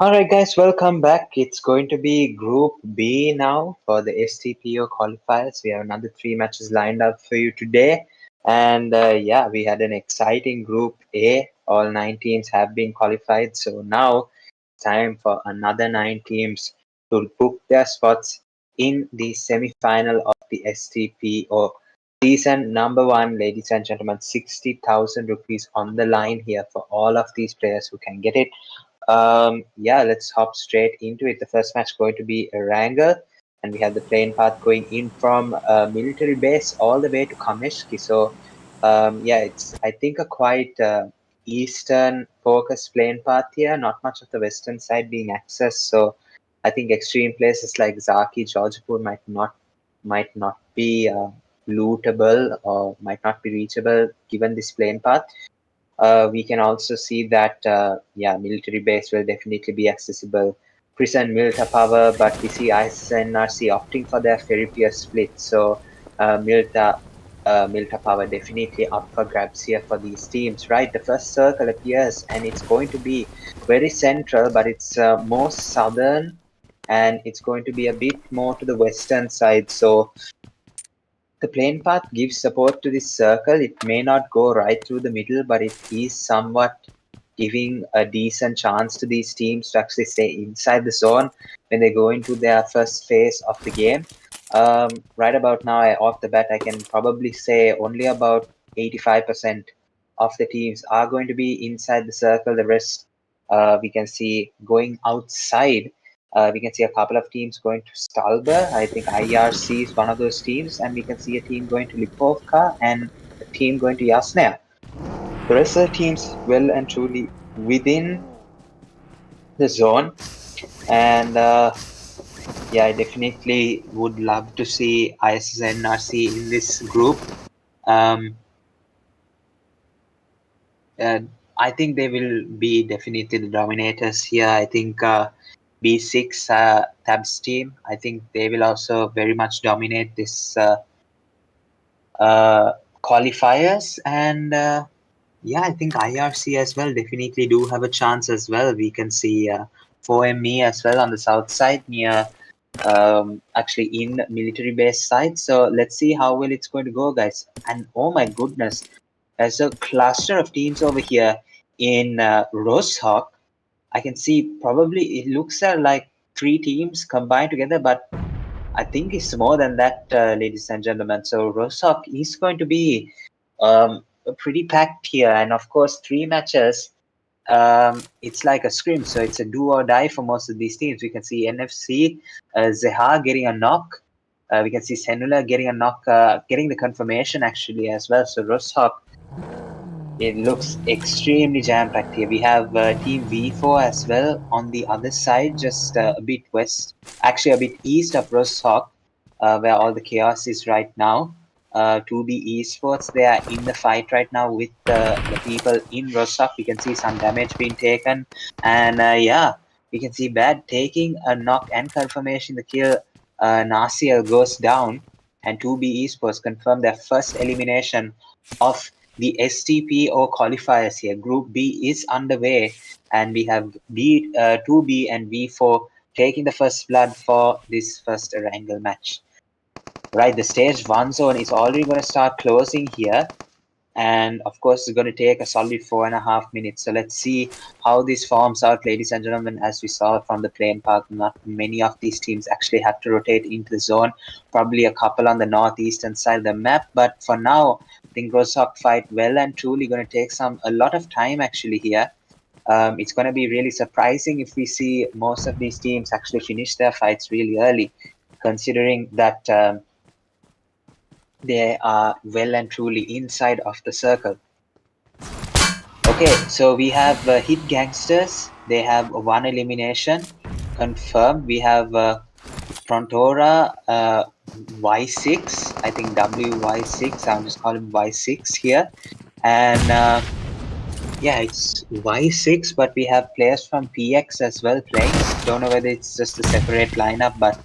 Alright guys, welcome back. It's going to be Group B now for the Stpo qualifiers. We have another 3 matches lined up for you today. And yeah, we had an exciting Group A. All 9 teams have been qualified. So now it's time for another 9 teams to book their spots in the semi-final of the Stpo season number 1. Ladies and gentlemen, 60,000 rupees on the line here for all of these players who can get it. Yeah, let's hop straight into it. The first match going to be Erangel, and we have the plane path going in from military base all the way to Kameshki. So, yeah, it's I think a quite eastern focused plane path here. Not much of the western side being accessed. So, I think extreme places like Zaki, Georgepur might not be lootable or might not be reachable given this plane path. We can also see that, yeah, military base will definitely be accessible. Prison Milta Power, but we see ISSNRC opting for their ferry pier split. So Milta Power definitely up for grabs here for these teams, right? The first circle appears and it's going to be very central, but it's more southern and it's going to be a bit more to the western side. So the plane path gives support to this circle. It may not go right through the middle, but it is somewhat giving a decent chance to these teams to actually stay inside the zone when they go into their first phase of the game. Right about now, off the bat, I can probably say only about 85% of the teams are going to be inside the circle. The rest, we can see going outside. We can see a couple of teams going to Stalber. I think IRC is one of those teams, and we can see a team going to Lipovka and a team going to Yasnaya. The rest of the teams well and truly within the zone, and yeah, I definitely would love to see ISSNRC in this group. Um, I think they will be definitely the dominators here. I think B6 Tabs team, I think they will also very much dominate this qualifiers. And yeah, I think IRC as well definitely do have a chance as well. We can see 4ME as well on the south side near actually in military base side. So let's see how well it's going to go, guys. And oh my goodness, there's a cluster of teams over here in Rosehawk. I can see probably it looks like 3 teams combined together, but I think it's more than that, ladies and gentlemen. So Rosehawk is going to be pretty packed here, and of course 3 matches. It's like a scrim, so it's a do or die for most of these teams. We can see NFC Zeha getting a knock. We can see Senula getting a knock, getting the confirmation actually as well. So Rosehawk, it looks extremely jam-packed here. We have Team V4 as well on the other side, just a bit west, actually a bit east of Rosehawk, where all the chaos is right now. 2B Esports, they are in the fight right now with the people in Rosehawk. We can see some damage being taken, and yeah, we can see Bad taking a knock and confirmation. The kill, Nasiel goes down, and 2B Esports confirm their first elimination of the Stpo qualifiers here. Group B is underway, and we have 2B and V4 taking the first blood for this first Erangel match. Right, the stage 1 zone is already going to start closing here. And of course, it's going to take a solid 4.5 minutes. So let's see how this forms out, ladies and gentlemen. As we saw from the plane park, not many of these teams actually have to rotate into the zone. Probably a couple on the northeastern side of the map. But for now, I think Rosehawk fight well and truly going to take a lot of time actually here. It's going to be really surprising if we see most of these teams actually finish their fights really early, considering that they are well and truly inside of the circle. Okay, so we have hit GANGSTERS. They have 1 elimination confirmed. We have Frontora Y6. I think WY6. I'm just calling Y6 here. And yeah, it's Y6, but we have players from PX as well playing. Don't know whether it's just a separate lineup, but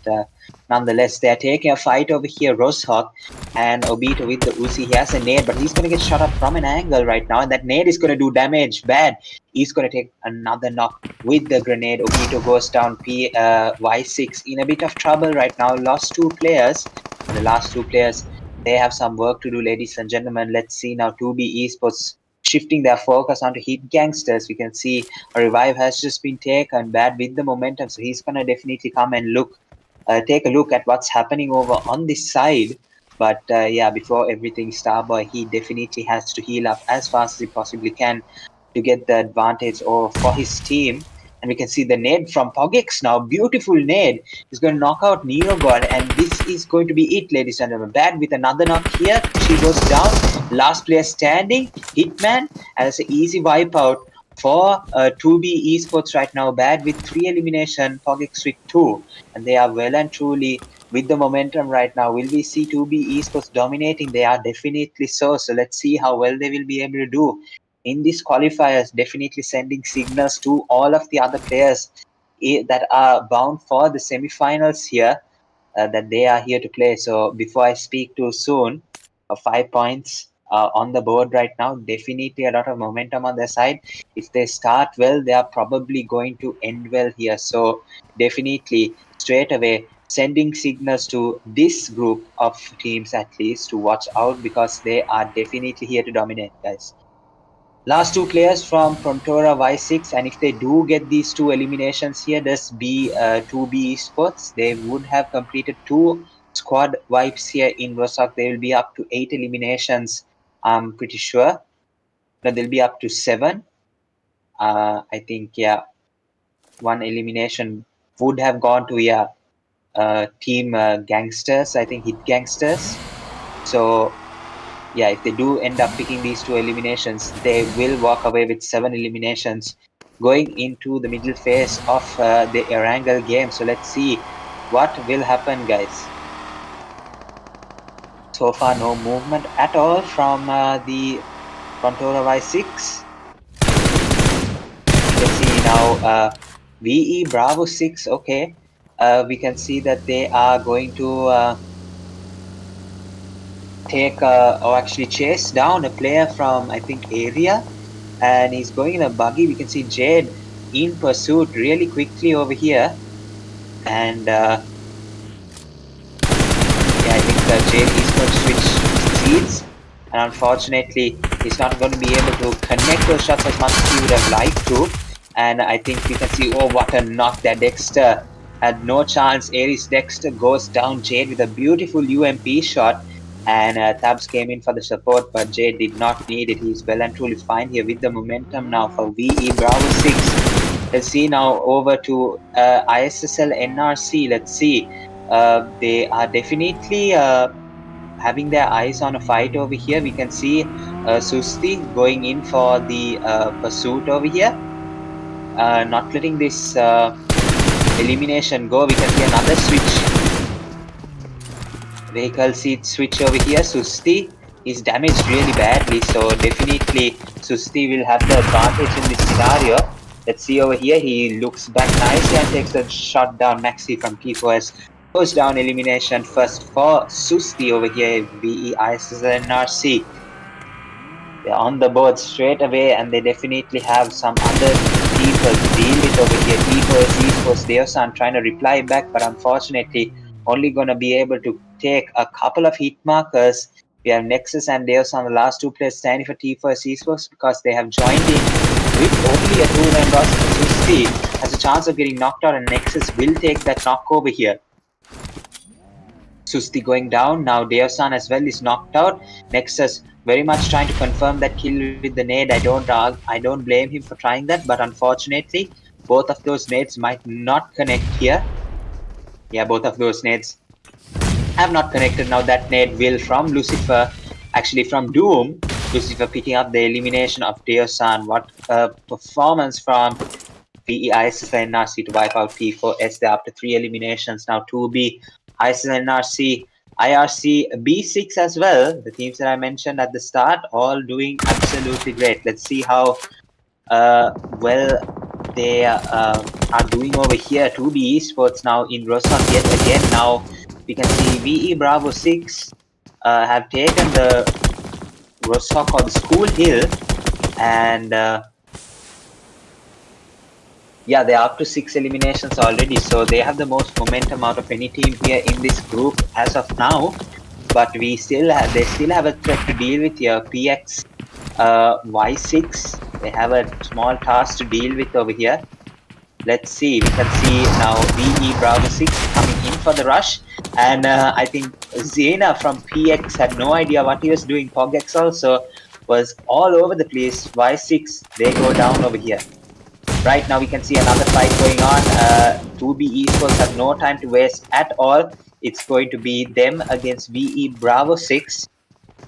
nonetheless, they're taking a fight over here. Rosehawk and Obito with the Uzi. He has a nade, but he's going to get shot up from an angle right now, and that nade is going to do damage. Bad He's going to take another knock with the grenade. Okito goes down. Y6 in a bit of trouble right now. Lost 2 players. And the last 2 players, they have some work to do, ladies and gentlemen. Let's see now 2B Esports shifting their focus onto Hit Gangsters. We can see a revive has just been taken. Bad with the momentum. So he's going to definitely come and take a look at what's happening over on this side. But yeah, before everything, Starboy, he definitely has to heal up as fast as he possibly can to get the advantage over for his team. And we can see the nade from Pogix now. Beautiful nade. He's going to knock out Neo God. And this is going to be it, ladies and gentlemen. Bad with another knock here. She goes down. Last player standing. Hitman. And it's an easy wipeout for 2B Esports right now. Bad with 3 elimination. Pogix with 2. And they are well and truly with the momentum right now. Will we see 2B Esports dominating? They are definitely so. So let's see how well they will be able to do in these qualifiers, definitely sending signals to all of the other players that are bound for the semi-finals here, that they are here to play. So before I speak too soon, 5 points on the board right now, definitely a lot of momentum on their side. If they start well, they are probably going to end well here. So definitely straight away sending signals to this group of teams at least to watch out, because they are definitely here to dominate, guys. Last 2 players from Frontora Y6, and if they do get these 2 eliminations here, this B 2B Esports, they would have completed 2 squad wipes here in Rostock. They will be up to 8 eliminations, I'm pretty sure. No, they'll be up to 7. I think, yeah, 1 elimination would have gone to, yeah, team Gangsters, I think Hit Gangsters. So yeah, if they do end up picking these 2 eliminations, they will walk away with 7 eliminations going into the middle phase of the Erangel game. So let's see what will happen, guys. So far, no movement at all from the Frontora Y6. Let's see now, VE Bravo 6, okay. We can see that they are going to take or actually chase down a player from, I think, area, and he's going in a buggy. We can see Jade in pursuit really quickly over here, and yeah, I think Jade is going to switch succeeds, and unfortunately he's not going to be able to connect those shots as much as he would have liked to. And I think we can see, oh, what a knock there. Dexter had no chance. Aries Dexter goes down Jade with a beautiful UMP shot, and Tabs came in for the support, but Jade did not need it. He's well and truly fine here with the momentum now for VE Bravo 6. Let's see now over to ISSLNRC. Let's see. They are definitely having their eyes on a fight over here. We can see Susti going in for the pursuit over here, not letting this elimination go. We can see another switch. Vehicle seat switch over here. Susti is damaged really badly, so definitely Susti will have the advantage in this scenario. Let's see over here. He looks back nicely and takes a shot down. Maxi from T4S goes down. Elimination first for Susti over here. VE ISSLnRC. They're on the board straight away, and they definitely have some other people to deal with over here. T4S Esports, Deosan trying to reply back, but unfortunately only going to be able to take a couple of hit markers. We have Nexus and Deosan, the last 2 players standing for T4S Esports, because they have joined in with only a 2-man loss. Susti has a chance of getting knocked out, and Nexus will take that knock over here. Susti going down. Now Deosan as well is knocked out. Nexus very much trying to confirm that kill with the nade. I don't blame him for trying that, but unfortunately both of those nades might not connect here. Yeah, both of those nades have not connected. Now that nade will from Lucifer, actually from Doom. Lucifer picking up the elimination of Deosan. What a performance from VE ISSLnRC to wipe out T4S there after 3 eliminations. Now 2B ISSLnRC, IRC, B6 as well. The teams that I mentioned at the start, all doing absolutely great. Let's see how well they are doing over here. 2B Esports now in Rostock yet again. Now we can see VE Bravo 6 have taken the Rostock or the school hill, and Yeah, they're up to 6 eliminations already, so they have the most momentum out of any team here in this group as of now. But they still have a threat to deal with here. PX Y6, they have a small task to deal with over here. Let's see. We can see now VE Bravo 6 coming in for the rush. And I think Zena from PX had no idea what he was doing. PogX also was all over the place. Y6, they go down over here. Right now we can see another fight going on. 2B Esports have no time to waste at all. It's going to be them against VE Bravo 6.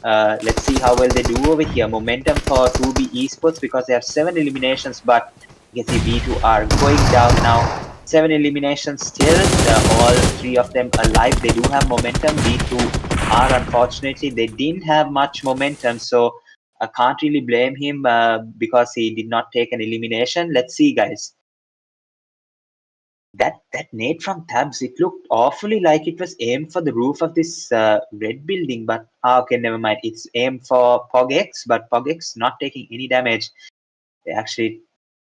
Let's see how well they do over here. Momentum for 2B Esports because they have 7 eliminations, but you can see V2 are going down now. 7 eliminations still. All 3 of them alive. They do have momentum. V2 are, unfortunately, they didn't have much momentum, so I can't really blame him because he did not take an elimination. Let's see, guys. That nade from Tabs, it looked awfully like it was aimed for the roof of this red building, but okay, never mind. It's aimed for PogX, but PogX not taking any damage. They're actually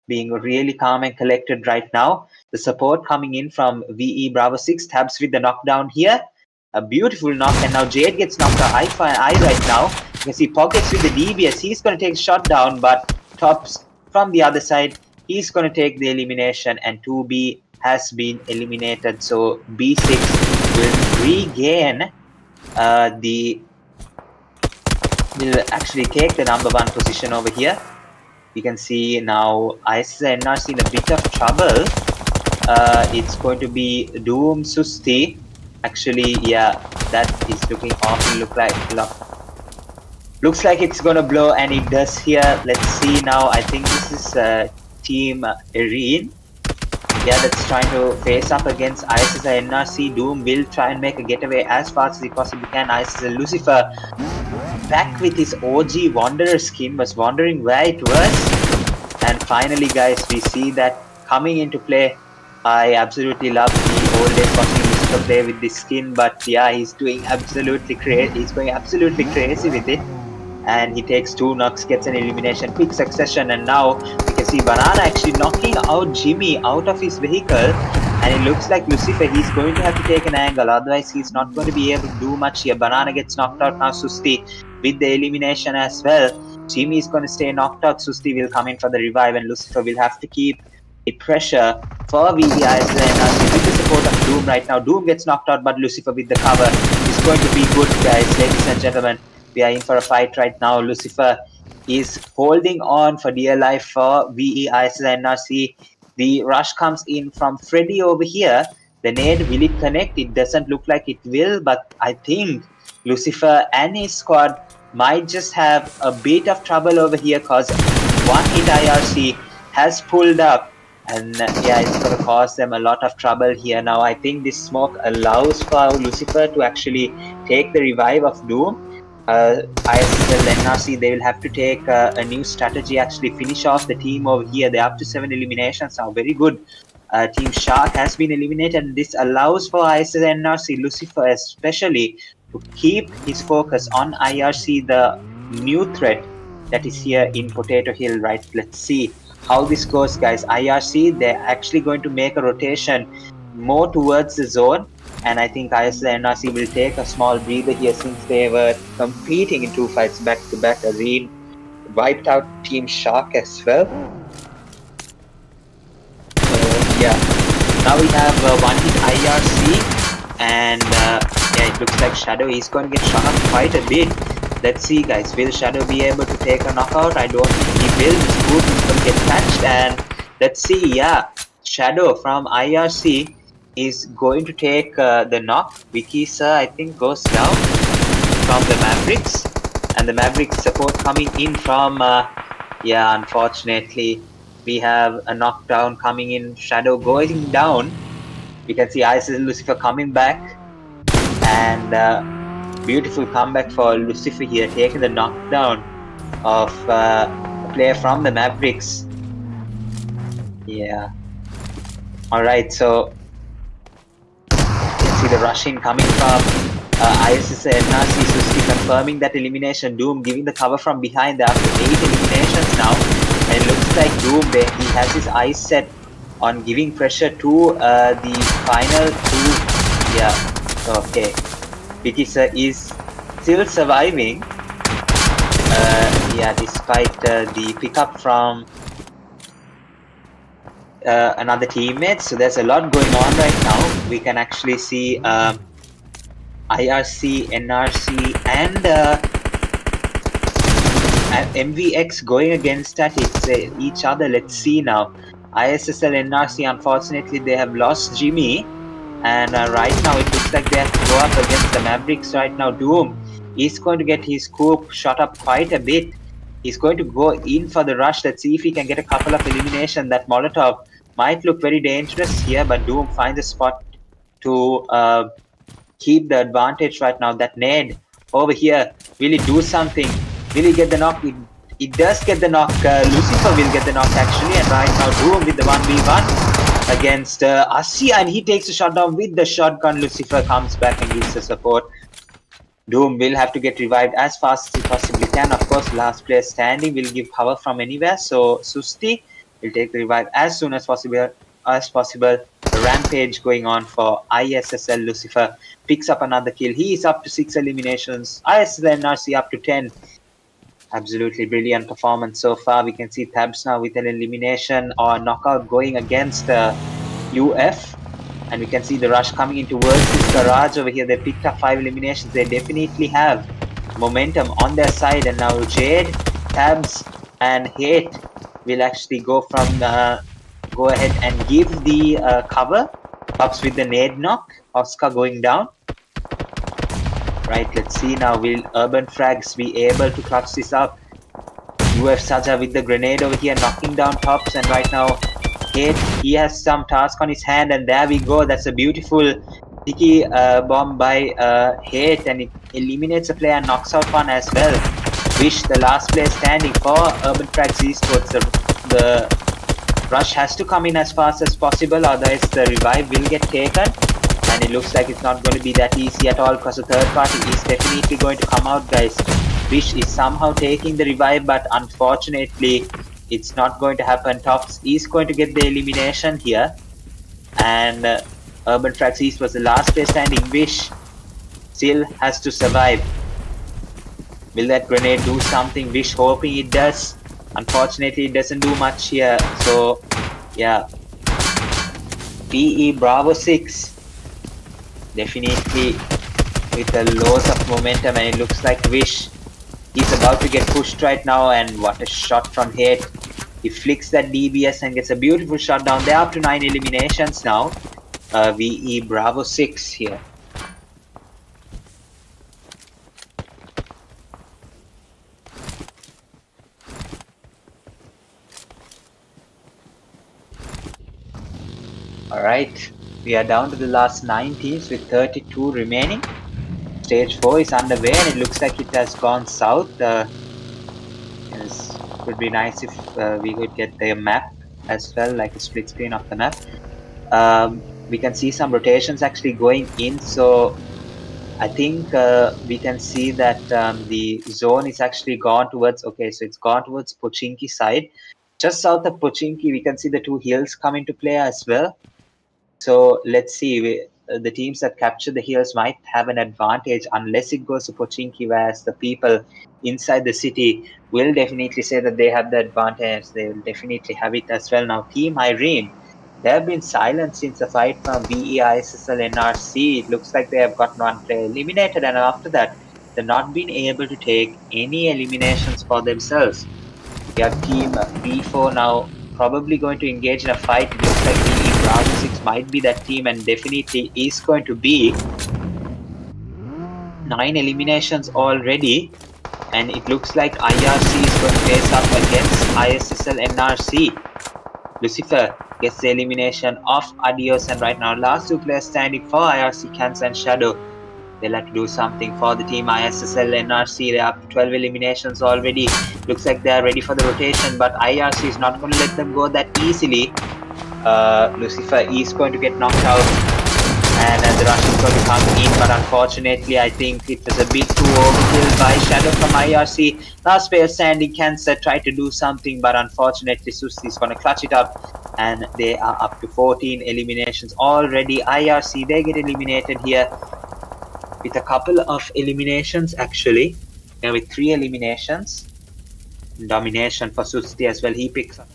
being really calm and collected right now. The support coming in from VE Bravo 6, Tabs with the knockdown here. A beautiful knock, and now Jade gets knocked out. I right now. You can see PogX with the DBS. He's going to take a shot down, but Tops from the other side, he's going to take the elimination, and 2B has been eliminated. So B6 will regain will actually take the #1 position over here. You can see now ISSLNRC in a bit of trouble. It's going to be Doom Susti. Actually, yeah, that is looking awful. Looks like it's gonna blow, and it does here. Let's see now. I think this is Team EIRENE. Yeah, that's trying to face up against ISSLNRC. Doom will try and make a getaway as fast as he possibly can. ISSL Lucifer back with his OG Wanderer skin, was wondering where it was. And finally, guys, we see that coming into play. I absolutely love the old days watching Lucifer play with this skin, but yeah, he's doing absolutely crazy. He's going absolutely crazy with it. And he takes 2 knocks, gets an elimination, quick succession, and now we can see Banana actually knocking out Jimmy out of his vehicle. And it looks like Lucifer, he's going to have to take an angle, otherwise he's not going to be able to do much here. Banana gets knocked out now, Susti with the elimination as well. Jimmy is going to stay knocked out, Susti will come in for the revive, and Lucifer will have to keep the pressure for VE ISSLNRC with the support of Doom right now. Doom gets knocked out, but Lucifer with the cover is going to be good, guys, ladies and gentlemen. We are in for a fight right now. Lucifer is holding on for dear life for VE ISSLNRC. The rush comes in from Freddy over here. The nade, will it connect? It doesn't look like it will, but I think Lucifer and his squad might just have a bit of trouble over here because one hit IRC has pulled up, and yeah, it's going to cause them a lot of trouble here. Now I think this smoke allows for Lucifer to actually take the revive of Doom. ISSLNRC, they will have to take a new strategy, actually finish off the team over here. They're up to 7 eliminations now, very good. Team Shark has been eliminated, and this allows for ISSLNRC, Lucifer especially, to keep his focus on IRC, the new threat that is here in Potato Hill, right? Let's see how this goes, guys. IRC, they're actually going to make a rotation more towards the zone, and I think ISSLNRC will take a small breather here since they were competing in 2 fights back to back. EIRENE wiped out Team Shark as well. So yeah, now we have 1 hit IRC, and yeah, it looks like Shadow is going to get shot up quite a bit. Let's see, guys, will Shadow be able to take a knockout? I don't think he will. His boot is going to get patched, and let's see, yeah, Shadow from IRC is going to take the knock. Vicky sir, I think, goes down from the Mavericks, and the Mavericks support coming in from yeah, unfortunately we have a knockdown coming in. Shadow going down. We can see ISSL Lucifer coming back, and beautiful comeback for Lucifer here, taking the knockdown of a player from the Mavericks. Yeah, alright, so see the rush in coming from ISSLNRC. Suski confirming that elimination. Doom giving the cover from behind after 8 eliminations now, and it looks like Doom there, he has his eyes set on giving pressure to the final two. Yeah, okay. Pitisa is still surviving. Yeah, despite the pickup from another teammate. So there's a lot going on right now. We can actually see IRC, NRC, and MVX going against each other. Let's see now. ISSL, NRC, unfortunately, they have lost Jimmy. And right now, it looks like they have to go up against the Mavericks right now. Doom is going to get his scoop shot up quite a bit. He's going to go in for the rush. Let's see if he can get a couple of elimination. That Molotov might look very dangerous here, but Doom finds a spot to keep the advantage right now. That nade over here, will he do something? Will he get the knock? It does get the knock. Lucifer will get the knock actually, and right now Doom with the 1v1 against Asia, and he takes a shot down with the shotgun. Lucifer comes back and gives the support. Doom will have to get revived as fast as he possibly can. Of course, last player standing will give cover from anywhere, so Susti will take the revive as soon as possible. The rampage going on for ISSL. Lucifer picks up another kill. He is up to 6 eliminations. ISSL NRC up to 10. Absolutely brilliant performance so far. We can see Tabs now with an elimination or knockout going against UF. And we can see the rush coming in towards this garage over here. They picked up 5 eliminations. They definitely have momentum on their side. And now Jade, Tabs, and Hate will actually go ahead and give the cover. Pops with the nade knock. Oscar going down. Right, let's see now. Will Urban Frags be able to clutch this up? UF Saja with the grenade over here, knocking down Tops, and right now Hate, he has some task on his hand, and there we go. That's a beautiful sticky bomb by Hate, and it eliminates a player and knocks out one as well. Wish, the last player standing for Urban Frags Esports. The rush has to come in as fast as possible, otherwise the revive will get taken. And it looks like it's not going to be that easy at all, because the third party is definitely going to come out, guys. Wish is somehow taking the revive, but unfortunately, it's not going to happen. Tops is going to get the elimination here. And Urban Frags East was the last player standing. Wish still has to survive. Will that grenade do something? Wish hoping it does. Unfortunately, it doesn't do much here. So, yeah. VE Bravo 6. Definitely with a loss of momentum, and it looks like Wish is about to get pushed right now. And what a shot from Hate. He flicks that DBS and gets a beautiful shot down. They're up to 9 eliminations now. VE Bravo 6 here. Alright, we are down to the last 9 teams with 32 remaining. Stage 4 is underway, and it looks like it has gone south. It would be nice if we could get the map as well, like a split screen of the map. We can see some rotations actually going in, so I think we can see that the zone is actually gone towards, okay, so it's gone towards Pochinki side. Just south of Pochinki, we can see the 2 hills come into play as well. So let's see, the teams that capture the hills might have an advantage unless it goes to Pochinki, whereas the people inside the city will definitely say that they have the advantage. They will definitely have it as well. Now, Team IRENE, they have been silent since the fight from VE ISSLNRC. It looks like they have gotten 1 player eliminated, and after that, they've not been able to take any eliminations for themselves. We have Team B4 now probably going to engage in a fight. It looks like VE Bravo 6 might be that team, and definitely is going to be 9 eliminations already. And it looks like IRC is going to face up against ISSL NRC. Lucifer gets the elimination of Adios, and right now last 2 players standing for IRC, Cancer and Shadow. They'll have to do something for the team ISSL NRC. They're up to 12 eliminations already. Looks like they're ready for the rotation, but IRC is not going to let them go that easily. Lucifer is going to get knocked out, and the rush is going to come in, but unfortunately I think it was a bit too overkill by Shadow from IRC. Last player standing, Cancer tried to do something, but unfortunately Susi is going to clutch it up and they are up to 14 eliminations already. IRC, they get eliminated here with a couple of eliminations actually, with 3 eliminations. Domination for Susti as well. He picks up.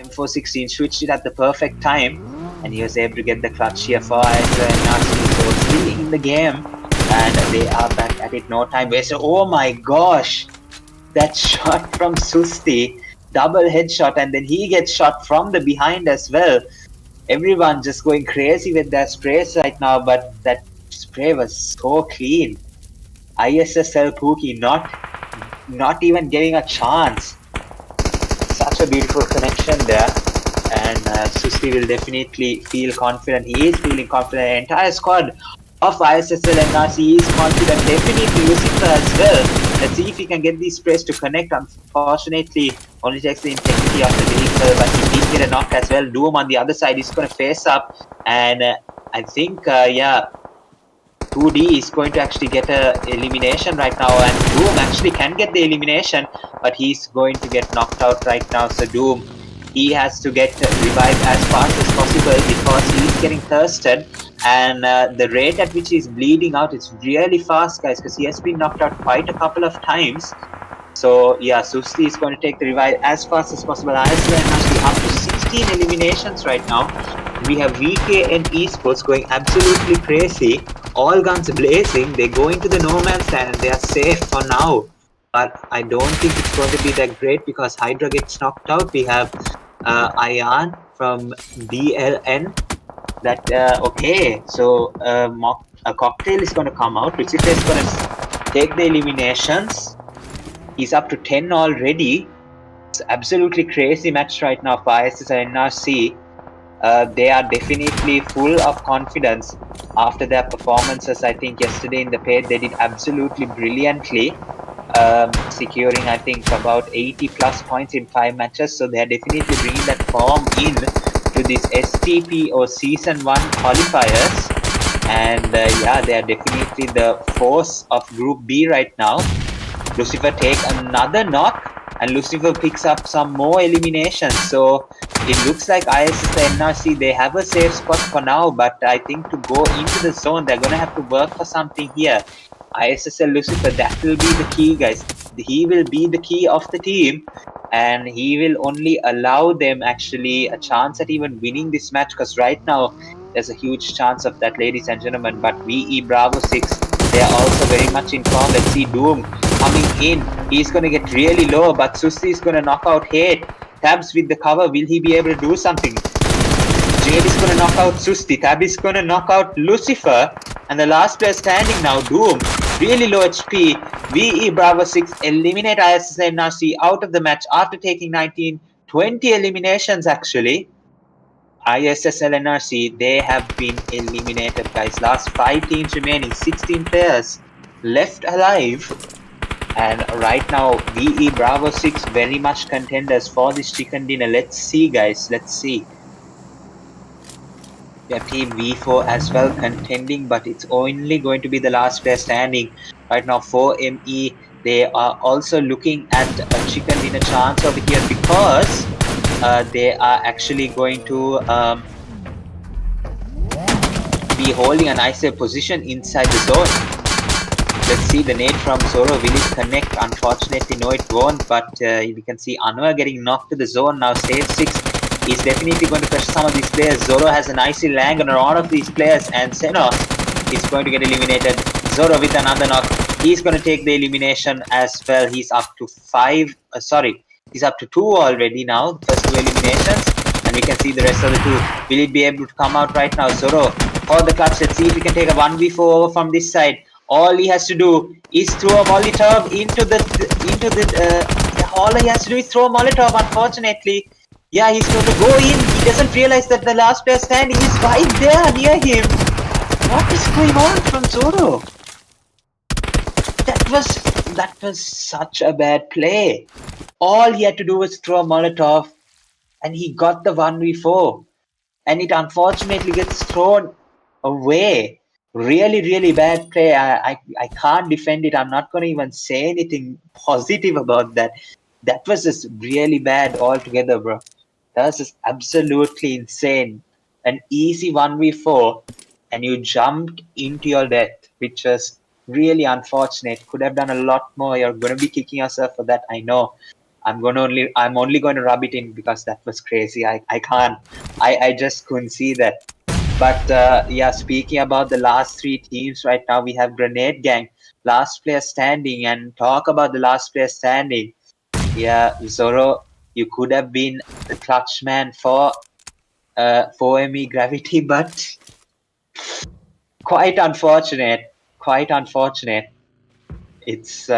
M416 switched it at the perfect time, and he was able to get the clutch here for ISSLNRC. So still in the game, and they are back at it. No time wasted. Oh my gosh, that shot from Susti, double headshot, and then he gets shot from the behind as well. Everyone just going crazy with their sprays right now, but that spray was so clean. ISSL Pookie not even getting a chance. Such a beautiful connection there, and Susti will definitely feel confident. He is feeling confident. The entire squad of ISSLNRC is confident. Definitely Lucifer as well. Let's see if he can get these sprays to connect. Unfortunately, only takes the integrity of the vehicle, but he did get a knock as well. Doom on the other side is going to face up, and I think, yeah, 2D is going to actually get a elimination right now, and Doom actually can get the elimination, but he's going to get knocked out right now. So Doom, he has to get revived as fast as possible because he's getting thirsted, and the rate at which he's bleeding out is really fast, guys, because he has been knocked out quite a couple of times. So yeah, Susti is going to take the revive as fast as possible. Iceland actually up to 16 eliminations right now. We have VK and esports going absolutely crazy. All guns blazing. They go into the no man's land and they are safe for now. But I don't think it's going to be that great because Hydra gets knocked out. We have Ian from DLN. That okay. So a cocktail is going to come out. Lucifer is going to take the eliminations. He's up to 10 already. It's absolutely crazy match right now for ISSLNRC. They are definitely full of confidence after their performances. I think yesterday in the paid they did absolutely brilliantly, securing I think about 80 plus points in 5 matches. So they are definitely bringing that form in to this STP or Season 1 qualifiers. And yeah, they are definitely the force of Group B right now. Lucifer take another knock, and Lucifer picks up some more eliminations. So it looks like ISSLNRC, they have a safe spot for now, but I think to go into the zone, they're going to have to work for something here. ISSL Lucifer, that will be the key, guys. He will be the key of the team, and he will only allow them actually a chance at even winning this match, because right now there's a huge chance of that, ladies and gentlemen. But VE Bravo 6, they are also very much in form. Let's see Doom coming in. He's going to get really low, but Susti is going to knock out Hate. Tabs with the cover. Will he be able to do something? Jade is going to knock out Susti. Tab is going to knock out Lucifer. And the last player standing now, Doom. Really low HP. VE Bravo 6 eliminate ISSLNRC out of the match after taking 20 eliminations actually. ISSLNRC, they have been eliminated, guys. Last 5 teams remaining, 16 players left alive. And right now, VE Bravo 6 very much contenders for this chicken dinner. Let's see, guys. Let's see. We have Team V4 as well contending, but it's only going to be the last player standing. Right now, 4ME, they are also looking at a chicken dinner chance over here because they are actually going to be holding a nicer position inside the zone. Let's see the nade from Zoro. Will it connect? Unfortunately, no, it won't. But we can see Anwar getting knocked to the zone now. Stage 6 is definitely going to pressure some of these players. Zoro has a nicely lang on all of these players, and Sanhok is going to get eliminated. Zoro with another knock. He's going to take the elimination as well. He's up to 5. Sorry, he's up to 2 already now. First 2 eliminations, and we can see the rest of the 2. Will it be able to come out right now? Zoro for the clutch. Let's see if we can take a 1v4 from this side. All he has to do is throw a Molotov into the all he has to do is throw a Molotov. Unfortunately, yeah, he's going to go in. He doesn't realize that the last player standing is right there near him. What is going on from Zoro? That was such a bad play. All he had to do was throw a Molotov, and he got the 1v4, and it unfortunately gets thrown away. really bad play. I can't defend it. I'm not going to even say anything positive about that. That was just really bad altogether, bro. That was just absolutely insane. An easy 1v4, and you jumped into your death, which was really unfortunate. Could have done a lot more. You're going to be kicking yourself for that. I know. I'm only going to rub it in because that was crazy. I can't. I just couldn't see that. But yeah, speaking about the last three teams right now, we have Grenade Gang, last player standing, and talk about the last player standing. Yeah, Zoro, you could have been the clutch man for ME Gravity, but quite unfortunate. Quite unfortunate. It's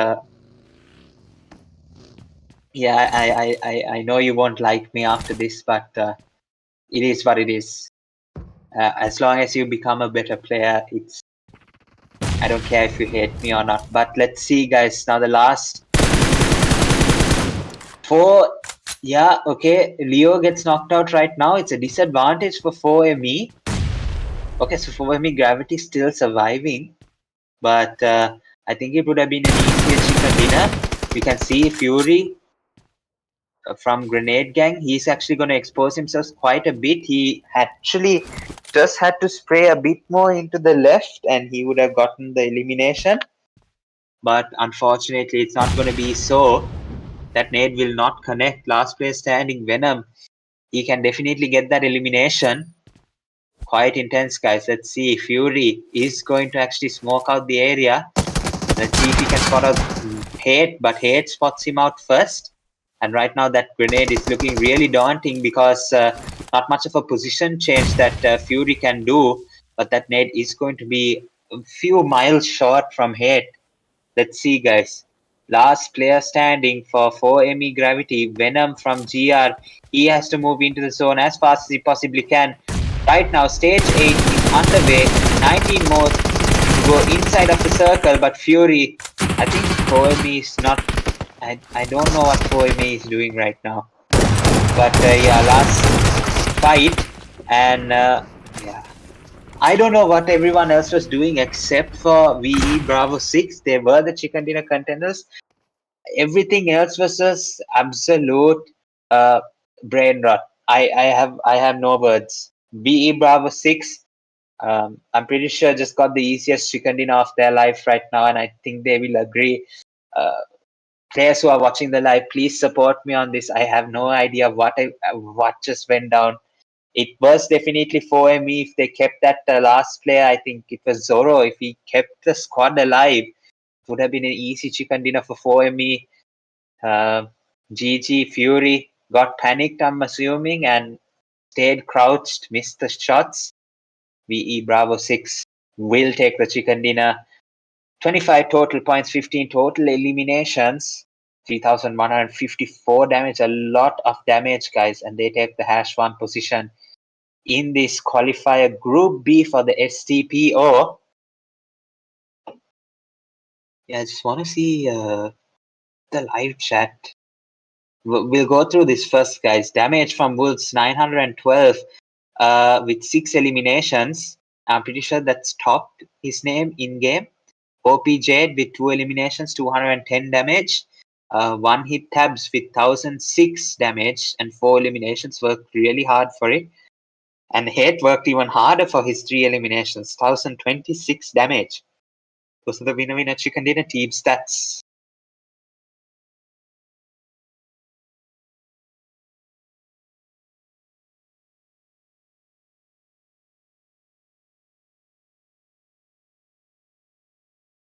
yeah, I know you won't like me after this, but it is what it is. As long as you become a better player, it's I don't care if you hate me or not. But let's see, guys. Now the last four. Yeah, okay. Leo gets knocked out right now. It's a disadvantage for 4ME. Okay, so 4ME Gravity still surviving. But I think it would have been an easier chicken dinner. You can see Fury from Grenade Gang. He's actually going to expose himself quite a bit. He actually just had to spray a bit more into the left and he would have gotten the elimination. But unfortunately, it's not going to be so. That nade will not connect. Last player standing, Venom. He can definitely get that elimination. Quite intense, guys. Let's see. Fury is going to actually smoke out the area. Let's see if he can spot out Hate, but Hate spots him out first. And right now, that grenade is looking really daunting because not much of a position change that Fury can do. But that nade is going to be a few miles short from Hate. Let's see, guys. Last player standing for 4ME Gravity, Venom from GR. He has to move into the zone as fast as he possibly can. Right now, stage 8 is underway. 19 more to go inside of the circle, but Fury, I think 4ME is not. I don't know what 4ME is doing right now. But yeah, last fight, and yeah. I don't know what everyone else was doing except for VE Bravo 6. They were the chicken dinner contenders. Everything else was just absolute uh, brain rot. I have no words. VE Bravo 6. I'm pretty sure just got the easiest chicken dinner of their life right now, and I think they will agree. Uh, Players who are watching the live, please support me on this. I have no idea what just went down. It was definitely 4ME. If they kept that last player, I think it was Zoro. If he kept the squad alive, it would have been an easy chicken dinner for 4ME. GG Fury got panicked, I'm assuming, and stayed crouched, missed the shots. VE Bravo 6 will take the chicken dinner. 25 total points, 15 total eliminations, 3,154 damage, a lot of damage, guys, and they take the #1 position in this qualifier Group B for the Stpo. Yeah, I just want to see the live chat. We'll go through this first, guys. Damage from Wolves 912 with 6 eliminations. I'm pretty sure that's top his name in game. OP Jade with 2 eliminations, 210 damage. One hit tabs with 1006 damage and 4 eliminations. Worked really hard for it. And Hate worked even harder for his 3 eliminations, 1026 damage. Those are the winner chicken dinner team stats.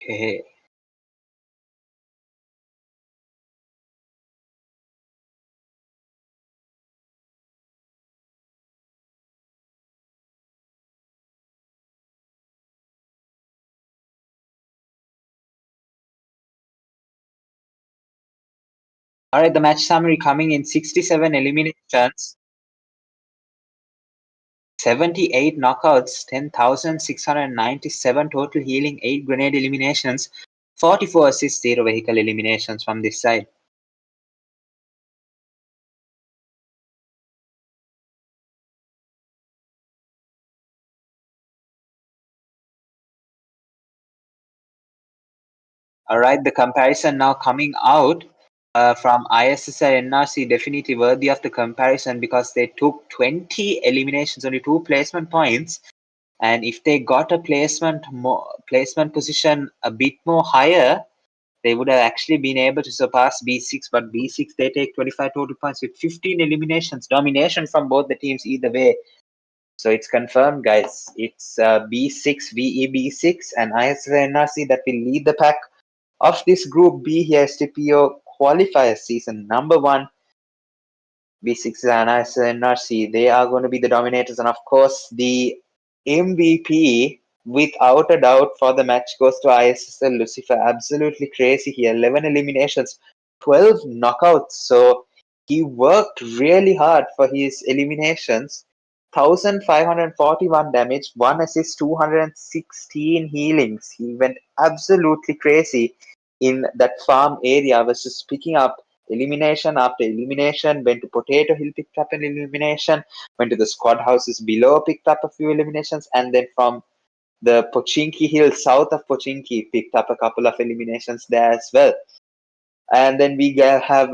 Okay. All right, the match summary coming in 67 eliminations, 78 knockouts, 10,697 total healing, 8 grenade eliminations, 44 assists, 0 vehicle eliminations from this side. All right, the comparison now coming out from ISSL NRC, definitely worthy of the comparison because they took 20 eliminations, only 2 placement points. And if they got a placement position a bit more higher, they would have actually been able to surpass B6. But B6, they take 25 total points with 15 eliminations, domination from both the teams either way. So it's confirmed, guys. It's B6, VE B6, and ISSL NRC that will lead the pack of this Group B here, Stpo qualifiers season number 1. B6 and ISSL they are going to be the dominators, and of course, the MVP without a doubt for the match goes to ISSL Lucifer. Absolutely crazy here. 11 eliminations, 12 knockouts. So he worked really hard for his eliminations. 1541 damage, 1 assist, 216 healings. He went absolutely crazy in that farm area. I was just picking up elimination after elimination, went to Potato Hill, picked up an elimination, went to the squad houses below, picked up a few eliminations, and then from the Pochinki Hill, south of Pochinki, picked up a couple of eliminations there as well. And then we have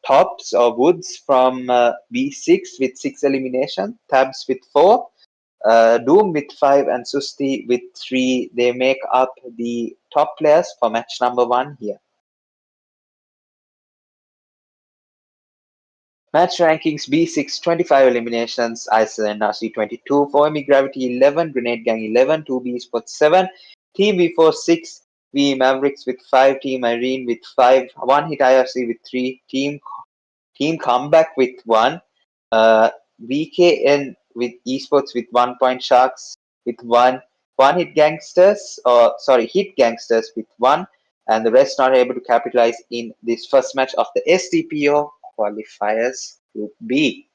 Tops or Woods from B6 with 6 eliminations, Tabs with 4, Doom with 5, and Susti with 3. They make up the top players for match number 1 here. Match rankings: B6 25 eliminations, ISSLNRC 22, 4ME Gravity 11, Grenade Gang 11, 2B Esports 7, Team V4 6, VE Mavericks with 5, Team Irene with 5, 1 Hit IRC with 3, Team Comeback with 1, VKN with Esports with 1 point, Sharks with 1, 1 Hit Gangsters, Hit Gangsters with 1, and the rest not able to capitalize in this first match of the Stpo qualifiers Group B.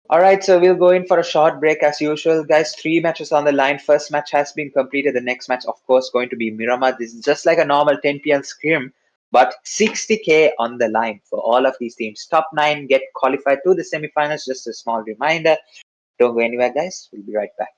All right, so we'll go in for a short break as usual, guys. 3 matches on the line. First match has been completed. The next match, of course, going to be Miramar. This is just like a normal 10 p.m. scrim, but 60K on the line for all of these teams. Top 9 get qualified to the semifinals. Just a small reminder. Don't go anywhere, guys. We'll be right back.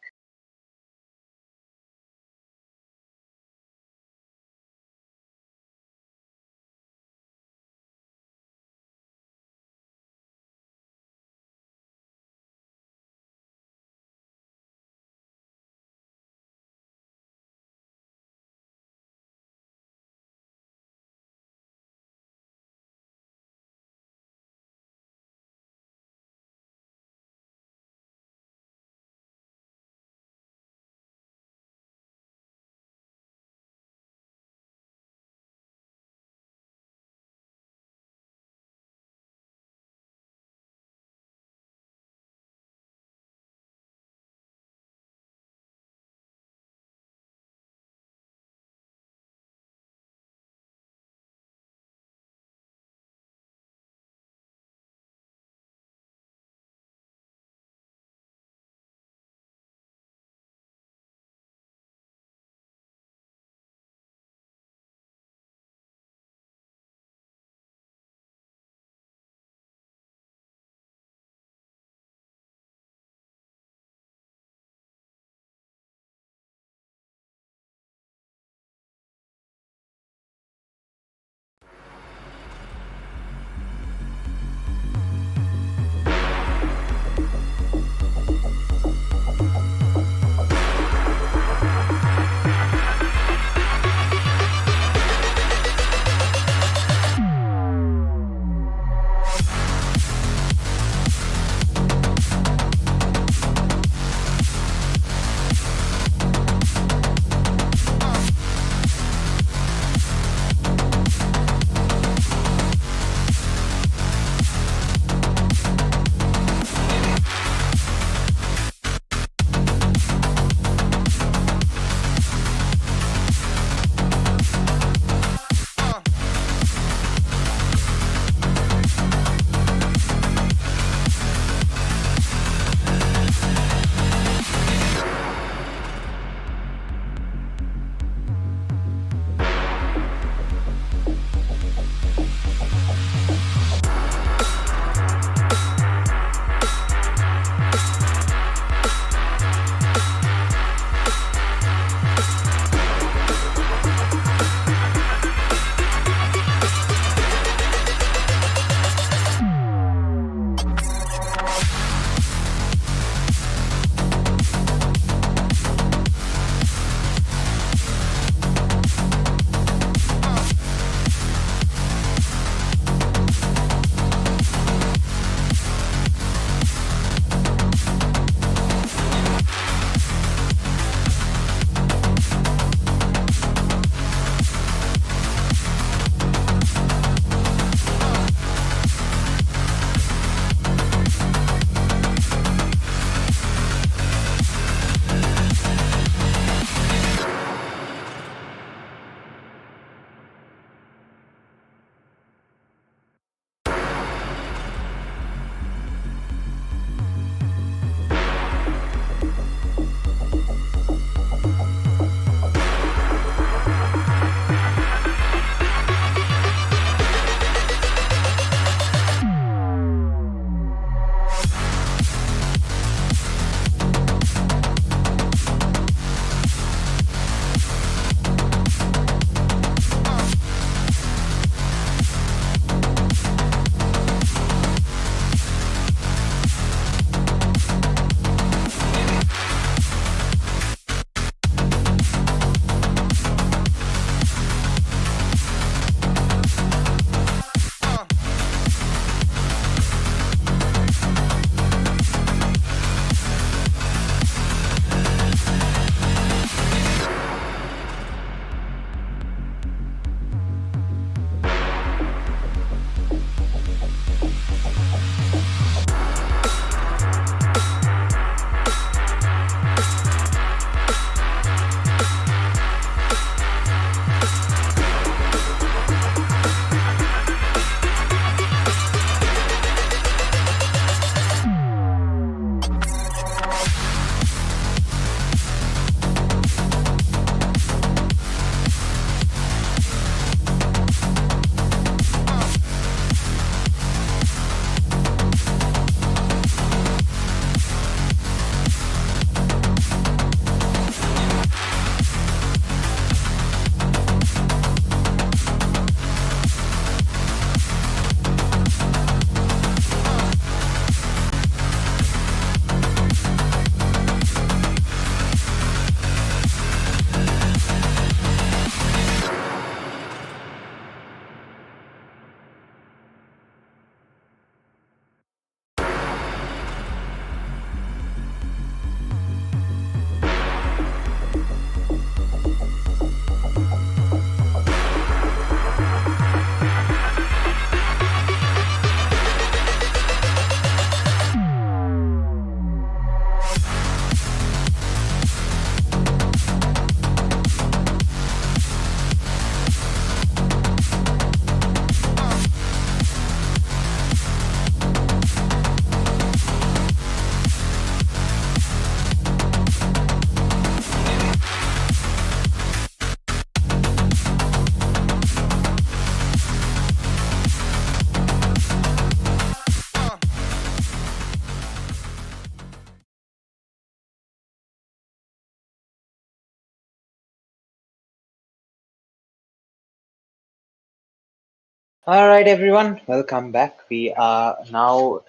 All right, everyone, welcome back. We are now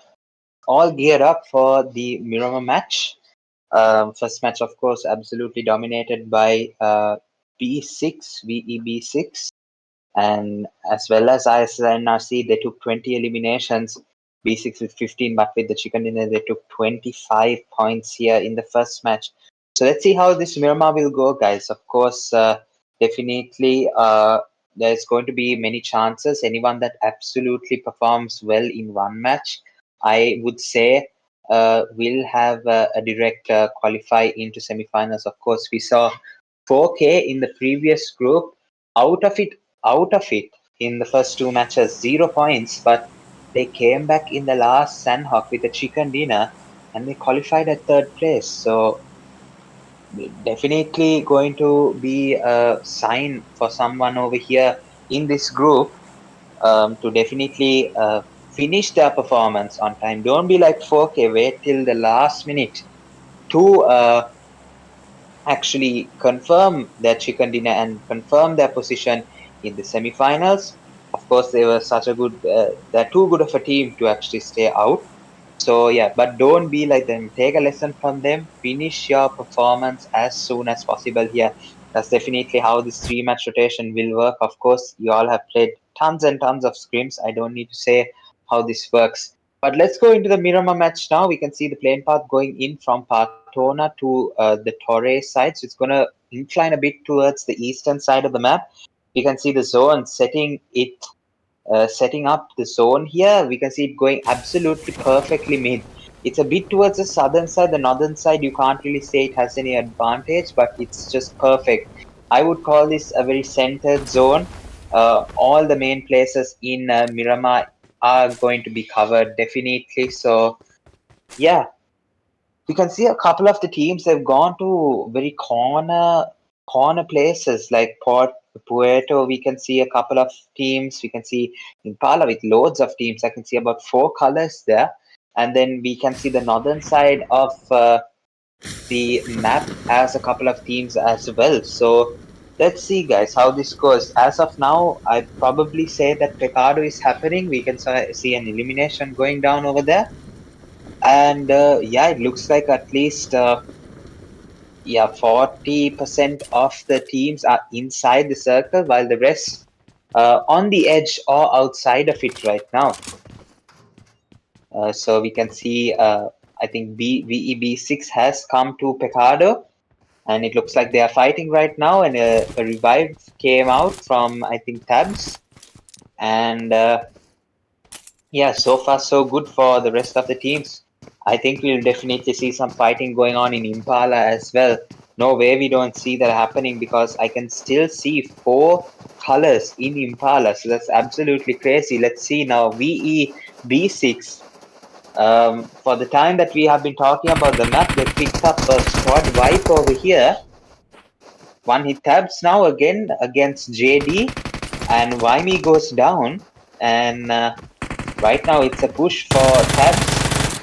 all geared up for the Miramar match. First match, of course, absolutely dominated by B6, VE B6, and as well as ISSLNRC. They took 20 eliminations. B6 with 15, but with the chicken dinner, they took 25 points here in the first match. So let's see how this Miramar will go, guys. Of course, definitely there's going to be many chances. Anyone that absolutely performs well in one match, I would say, will have a direct qualify into semifinals. Of course, we saw 4K in the previous group. Out of it in the first two matches, 0 points, but they came back in the last Sanhok with a chicken dinner and they qualified at third place. So definitely going to be a sign for someone over here in this group to definitely finish their performance on time. Don't be like 4K, wait till the last minute to actually confirm their chicken dinner and confirm their position in the semifinals. Of course, they were such a good, they're too good of a team to actually stay out. So yeah, but don't be like them. Take a lesson from them. Finish your performance as soon as possible here. That's definitely how this three-match rotation will work. Of course, you all have played tons and tons of scrims. I don't need to say how this works. But let's go into the Miramar match now. We can see the plane path going in from Patona to the Torre side. So it's going to incline a bit towards the eastern side of the map. We can see the zone setting up the zone here. We can see it going absolutely perfectly mid. It's a bit towards the southern side. The northern side, you can't really say it has any advantage, but it's just perfect. I would call this a very centered zone. All the main places in Miramar are going to be covered definitely. So yeah, we can see a couple of the teams have gone to very corner places like Port Puerto. We can see a couple of teams. We can see Impala with loads of teams. I can see about 4 colors there, and then we can see the northern side of the map has a couple of teams as well. So let's see, guys, how this goes. As of now, I probably say that Pecado is happening. We can see an elimination going down over there, and yeah, it looks like at least yeah, 40% of the teams are inside the circle while the rest on the edge or outside of it right now. So we can see I think VEB6 has come to Pecado, and it looks like they are fighting right now, and a revive came out from, I think, Tabs, and yeah, so far so good for the rest of the teams. I think we'll definitely see some fighting going on in Impala as well. No way we don't see that happening, because I can still see 4 colors in Impala. So that's absolutely crazy. Let's see now. VE B6. For the time that we have been talking about the map, they picked up a squad wipe over here. One hit tabs now again against JD, and Waimi goes down, and right now it's a push for Tabs,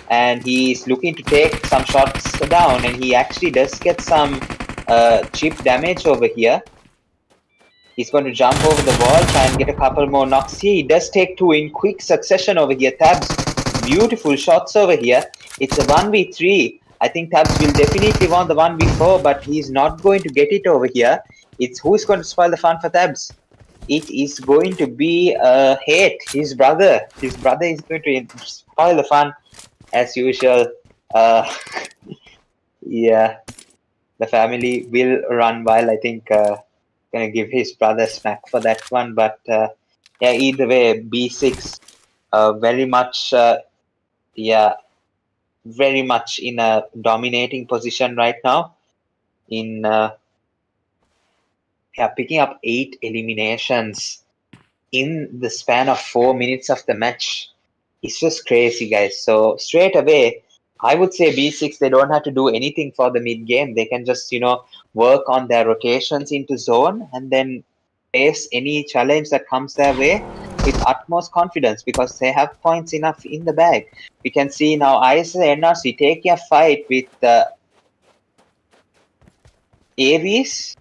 and he's looking to take some shots down, and he actually does get some chip damage over here. He's going to jump over the wall, try and get a couple more knocks here. He does take 2 in quick succession over here. Tabs, beautiful shots over here. It's a 1v3. I think Tabs will definitely want the 1v4, but he's not going to get it over here. It's who's going to spoil the fun for Tabs. It is going to be Hate, his brother. His brother is going to spoil the fun as usual. Uh, yeah, the family will run wild. I think gonna give his brother smack for that one. But yeah, either way, B6 very much yeah, very much in a dominating position right now. In yeah, picking up 8 eliminations in the span of 4 minutes of the match. It's just crazy, guys. So straight away, I would say B6, they don't have to do anything for the mid game. They can just, work on their rotations into zone and then face any challenge that comes their way with utmost confidence, because they have points enough in the bag. We can see now ISSLNRC taking a fight with Aries.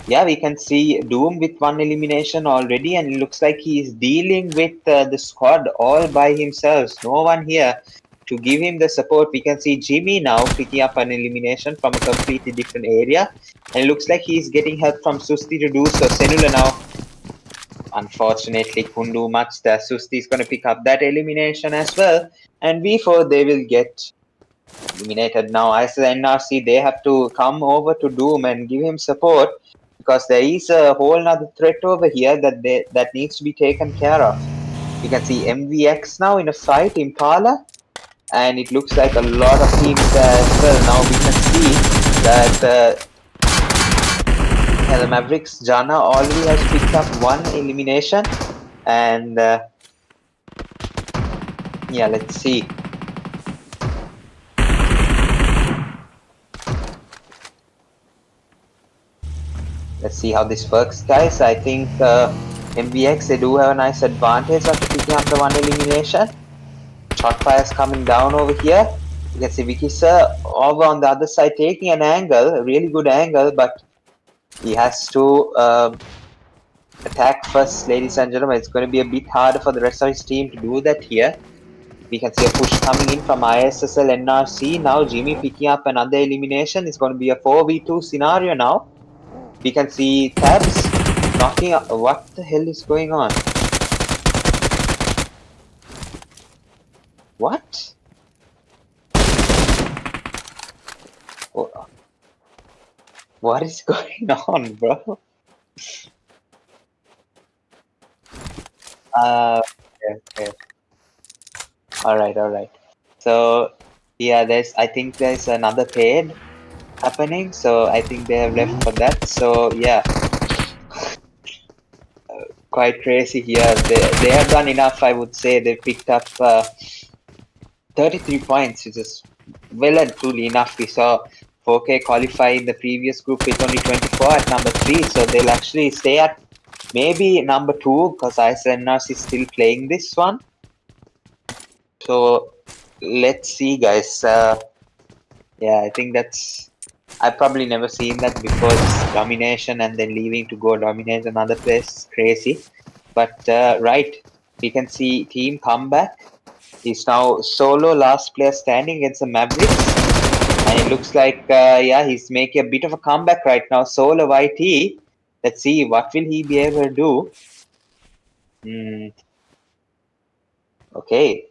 yeah, we can see Doom with one elimination already, and it looks like he is dealing with the squad all by himself. No one here to give him the support. We can see Jimmy now picking up an elimination from a completely different area, and it looks like he's getting help from Susti to do so. Senula now, unfortunately, couldn't do much there. Susti is going to pick up that elimination as well, and V4 they will get eliminated now. ISSLNRC, they have to come over to Doom and give him support because there is a whole other threat over here that needs to be taken care of. You can see MVX now in a fight, Impala, and it looks like a lot of teams there as well. Now we can see that the Mavericks, Jana already has picked up one elimination, and yeah, let's see. Let's see how this works, guys. I think MVX, they do have a nice advantage after picking up the one elimination. Shot fires coming down over here. You can see Vicky Sir over on the other side taking an angle, a really good angle, but he has to attack first, ladies and gentlemen. It's going to be a bit harder for the rest of his team to do that here. We can see a push coming in from ISSLNRC. Now Jimmy picking up another elimination. It's going to be a 4v2 scenario now. We can see Tabs knocking up. What the hell is going on? What? What is going on, bro? Okay. Alright. So, yeah, I think there's another paid happening, so I think they have left for that. So, yeah, quite crazy here. They have done enough, I would say. They picked up 33 points, which is well and truly enough. We saw 4K qualify in the previous group with only 24 at number 3, so they'll actually stay at maybe number 2 because ISNRC is still playing this one. So let's see, guys. Yeah, I think I've probably never seen that before. This domination and then leaving to go dominate another place. Crazy. But right, we can see team comeback. He's now solo last player standing against the Mavericks. And it looks like, yeah, he's making a bit of a comeback right now. Solo YT. Let's see, what will he be able to do? Okay.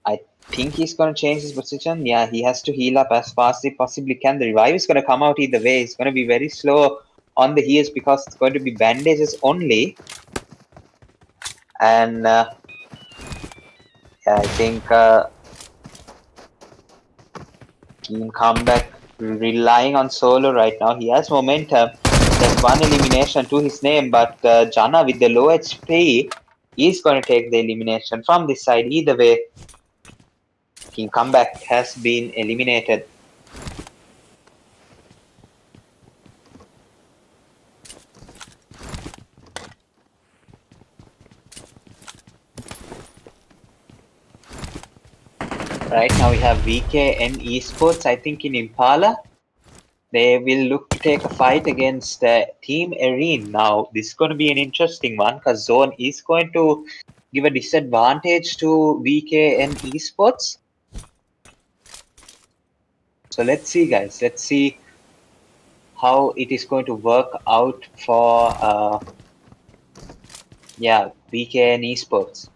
I think he's going to change his position. Yeah, he has to heal up as fast as he possibly can. The revive is going to come out either way. It's going to be very slow on the heals because it's going to be bandages only. And yeah, I think team comeback relying on solo right now. He has momentum. There's one elimination to his name, but Jana with the low HP is going to take the elimination from this side. Either way, team comeback has been eliminated. Right now we have VK and ESPORTS, I think in Impala. They will look to take a fight against Team EIRENE. Now, this is going to be an interesting one because Zone is going to give a disadvantage to VK and ESPORTS. So let's see, guys. Let's see how it is going to work out for yeah, VK and ESPORTS.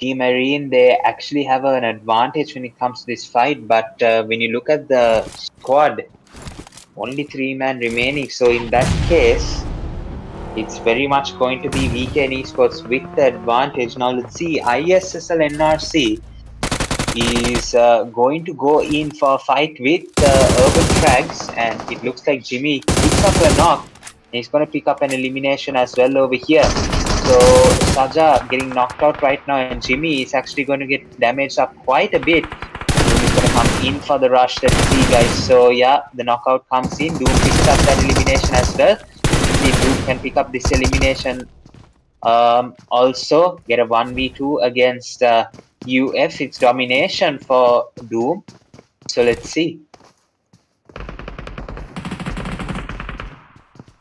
Team EIRENE, they actually have an advantage when it comes to this fight, but when you look at the squad, only 3 men remaining. So in that case, it's very much going to be VK and ESPORTS with the advantage. Now let's see, ISSLNRC is going to go in for a fight with Urban FRAGS, and it looks like Jimmy picks up a knock. He's going to pick up an elimination as well over here. So Saja getting knocked out right now, and Jimmy is actually going to get damaged up quite a bit. Doom is going to come in for the rush. Let's see, guys. So yeah, the knockout comes in. Doom picks up that elimination as well. See if Doom can pick up this elimination. Also get a 1v2 against UF. It's domination for Doom. So let's see.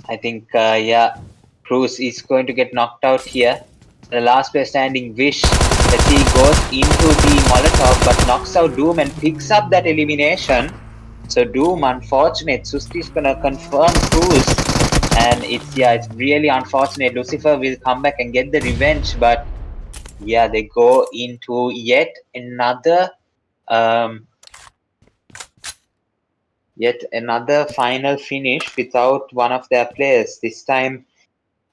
I think, yeah, Cruz is going to get knocked out here. The last player standing, Wish, let's see, goes into the Molotov but knocks out Doom and picks up that elimination. So Doom, unfortunate. Susti's gonna confirm Cruz, and it's really unfortunate. Lucifer will come back and get the revenge, but yeah, they go into yet another um, final finish without one of their players. This time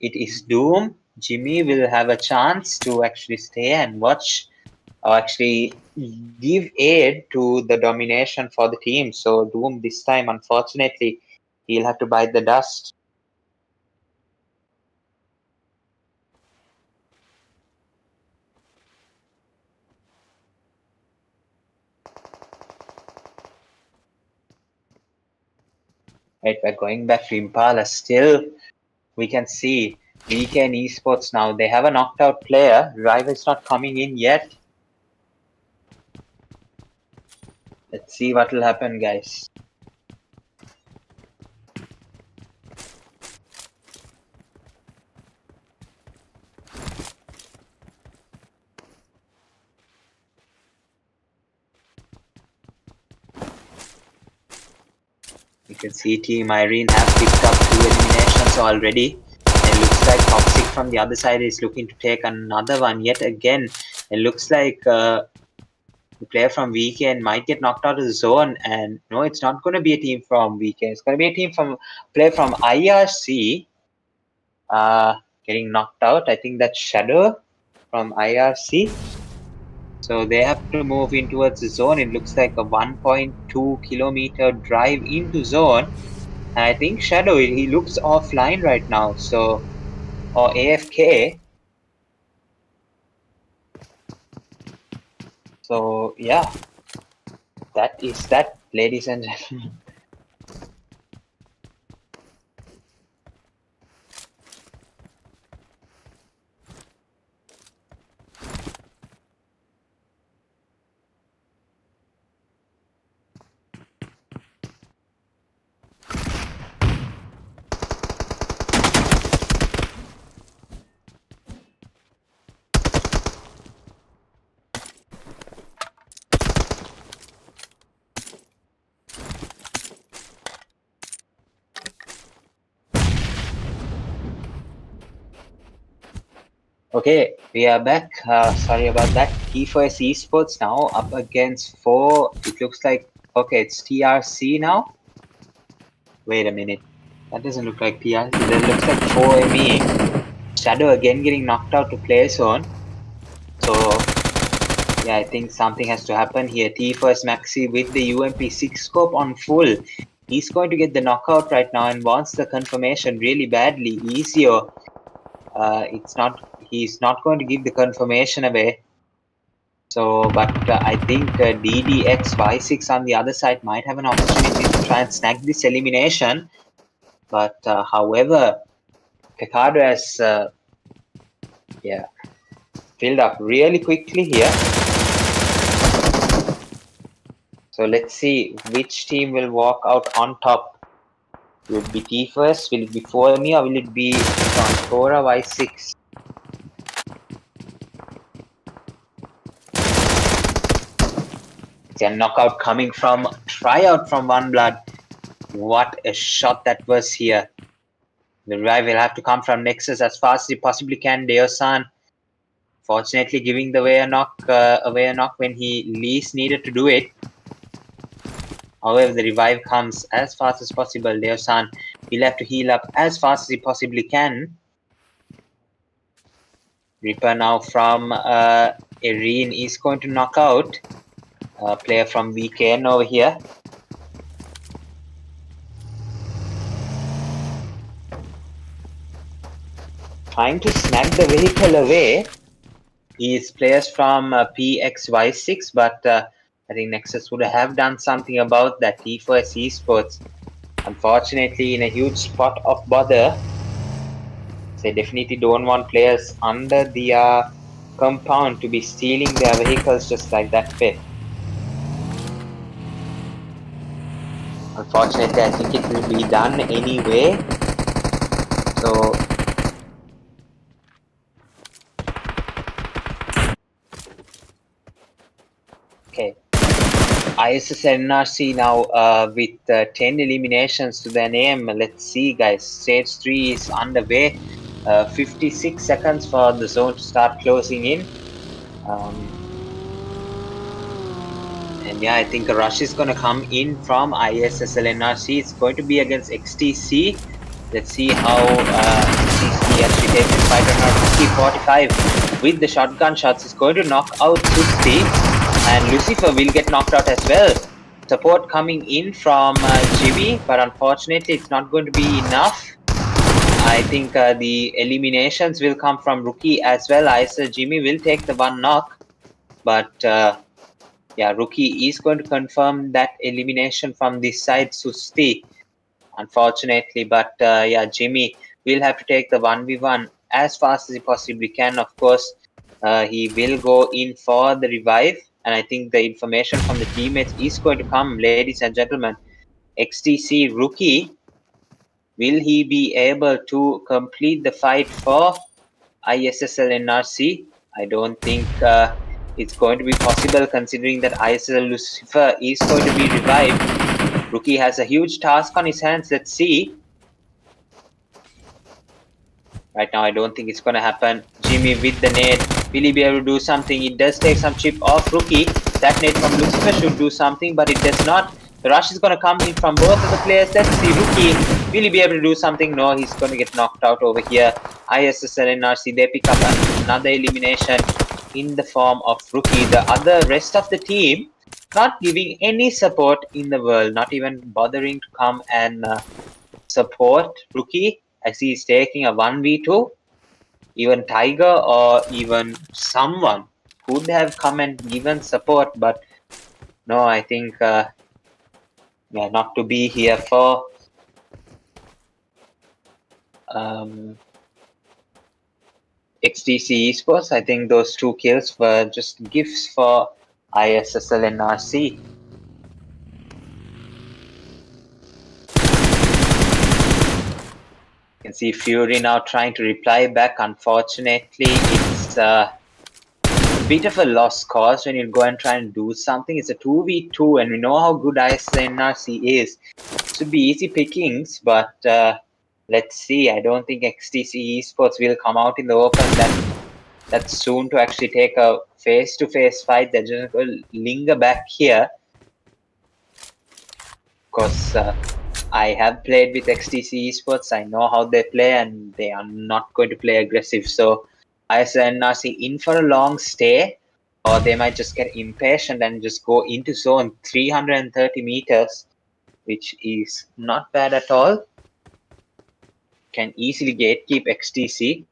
it is Doom. Jimmy will have a chance to actually stay and watch, or actually give aid to the domination for the team. So Doom this time, unfortunately, he'll have to bite the dust. Right, we're going back to Impala. Still, we can see VE Esports now. They have a knocked out player. Rival is not coming in yet. Let's see what will happen, guys. You can see Team IRENE have picked up 2 eliminations already. It looks like Toxic from the other side is looking to take another one yet again. It looks like the player from VK might get knocked out of the zone, and no, it's not going to be a team from VK. It's going to be a team from player from IRC getting knocked out. I think that's Shadow from IRC. So they have to move in towards the zone. It looks like a 1.2 kilometer drive into zone. And I think Shadow, he looks offline right now. So, or AFK. So yeah, that is that, ladies and gentlemen. Okay, we are back. Sorry about that. T4S Esports now up against 4. It looks like, okay, it's TRC now. Wait a minute. That doesn't look like TRC. That looks like 4ME. Shadow again getting knocked out to play zone. So, yeah, I think something has to happen here. T4S Maxi with the UMP 6 scope on full. He's going to get the knockout right now and wants the confirmation really badly. Ezio, he's not going to give the confirmation away. So, but I think DDX Y6 on the other side might have an opportunity to try and snag this elimination. But however, Picardo has filled up really quickly here. So let's see which team will walk out on top. Will it be T first? Will it be 4ME, or will it be Tora Y6? It's a knockout coming from tryout from One Blood. What a shot that was here. The revive will have to come from Nexus as fast as he possibly can. Deosan, fortunately, giving the away a knock when he least needed to do it. However, the revive comes as fast as possible. Deosan will have to heal up as fast as he possibly can. Reaper now from EIRENE is going to knock out a player from VKN over here. Trying to snag the vehicle away is players from PXY6, but I think Nexus would have done something about that. T4S Esports, unfortunately, in a huge spot of bother. They definitely don't want players under the compound to be stealing their vehicles just like that way. Unfortunately, I think it will be done anyway. So okay, ISSLNRC now with 10 eliminations to their name. Let's see, guys. Stage 3 is underway. 56 seconds for the zone to start closing in. And yeah, I think a rush is going to come in from ISSLNRC. It's going to be against XTC. Let's see how XTC actually takes this fight or not. Rookie 45 with the shotgun shots is going to knock out Susti, and Lucifer will get knocked out as well. Support coming in from Jimmy, but unfortunately it's not going to be enough. I think the eliminations will come from Rookie as well. Jimmy will take the one knock, but yeah, Rookie is going to confirm that elimination from this side, Susti, unfortunately. But yeah, Jimmy will have to take the 1v1 as fast as he possibly can. Of course, he will go in for the revive, and I think the information from the teammates is going to come, ladies and gentlemen. XTC Rookie, will he be able to complete the fight for ISSLNRC? I don't think it's going to be possible, considering that ISL Lucifer is going to be revived. Rookie has a huge task on his hands. Let's see. Right now, I don't think it's going to happen. Jimmy with the nade. Will he be able to do something? It does take some chip off Rookie. That nade from Lucifer should do something, but it does not. The rush is going to come in from both of the players. Let's see. Rookie, will he be able to do something? No, he's going to get knocked out over here. ISSLNRC, they pick up another elimination in the form of Rookie. The other rest of the team not giving any support in the world, not even bothering to come and support Rookie. I see he's taking a 1v2. Even Tiger or even someone could have come and given support, but no, I think yeah, not to be here for XTC Esports. I think those 2 kills were just gifts for ISSLNRC. You can see Fury now trying to reply back. Unfortunately, it's a bit of a lost cause when you go and try and do something. It's a 2v2, and we know how good ISSLNRC is. It should be easy pickings, but let's see. I don't think XTC Esports will come out in the open that soon to actually take a face-to-face fight. They're just going to linger back here. Of course, I have played with XTC Esports. I know how they play, and they are not going to play aggressive. So ISNRC in for a long stay, or they might just get impatient and just go into zone 330 meters, which is not bad at all. Can easily gatekeep XTC.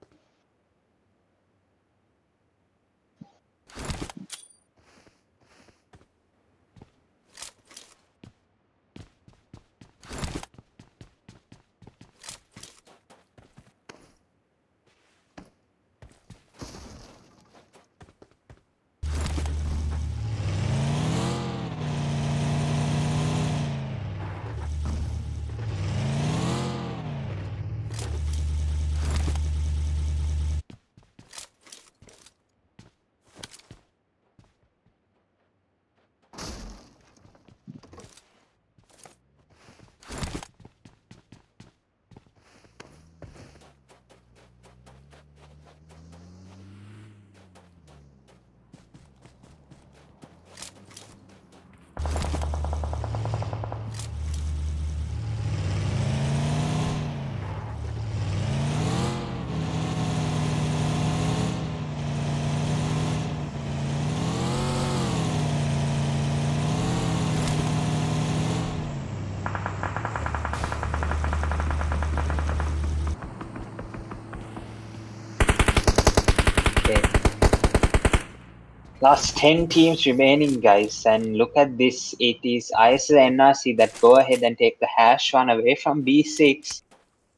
Last 10 teams remaining, guys, and look at this. It is ISLNRC that go ahead and take the hash one away from B6,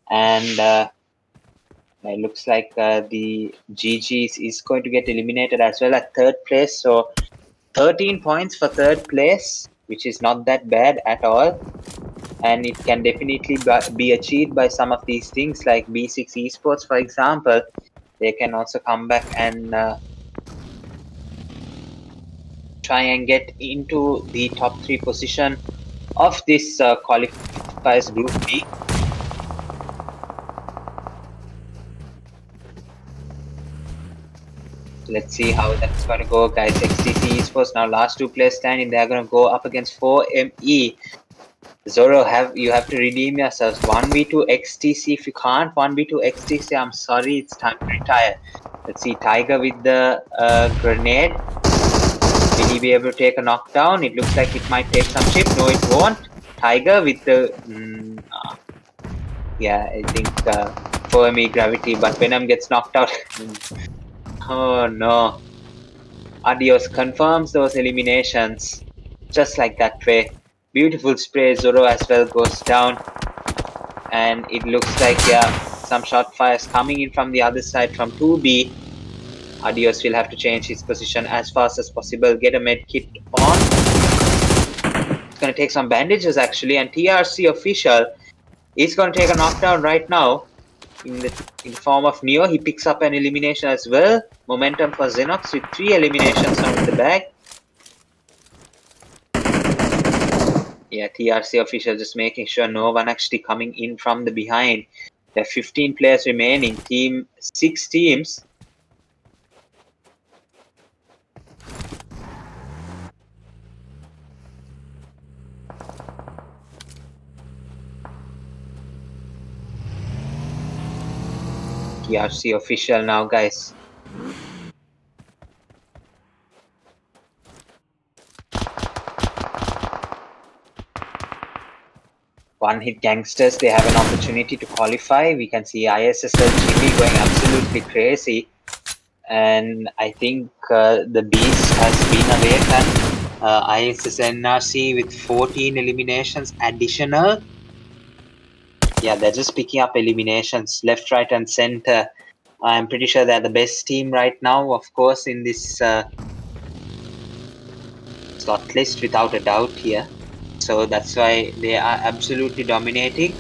and it looks like the GGs is going to get eliminated as well at 3rd place. So 13 points for 3rd place, which is not that bad at all. and it can definitely be achieved by some of these things like B6 Esports, for example. They can also come back and try and get into the top 3 position of this qualifiers group B. Let's see how that's going to go, guys. XTC Esports now last 2 players standing. They're going to go up against 4ME. Zoro, you have to redeem yourselves. 1v2 XTC. If you can't 1v2 XTC, I'm sorry, it's time to retire. Let's see, Tiger with the grenade. Will he be able to take a knockdown? It looks like it might take some chip. No, it won't. Tiger with the... yeah, I think for me gravity, but Venom gets knocked out. Oh no. Adios confirms those eliminations. Just like that way. Beautiful spray. Zoro as well goes down. And it looks like, yeah, some shot fires coming in from the other side from 2B. Adios will have to change his position as fast as possible. Get a med kit on. It's going to take some bandages actually. And TRC official is going to take a knockdown right now in the form of Neo. He picks up an elimination as well. Momentum for Xenox with 3 eliminations now in the bag. Yeah, TRC official just making sure no one actually coming in from the behind. There are 15 players remaining. 6 teams. TRC official now, guys. One hit gangsters, they have an opportunity to qualify. We can see ISSLGB going absolutely crazy. And I think the beast has been awakened. ISSNRC with 14 eliminations additional. Yeah, they're just picking up eliminations left, right, and center. I'm pretty sure they're the best team right now, of course, in this slot list, without a doubt here. So that's why they are absolutely dominating,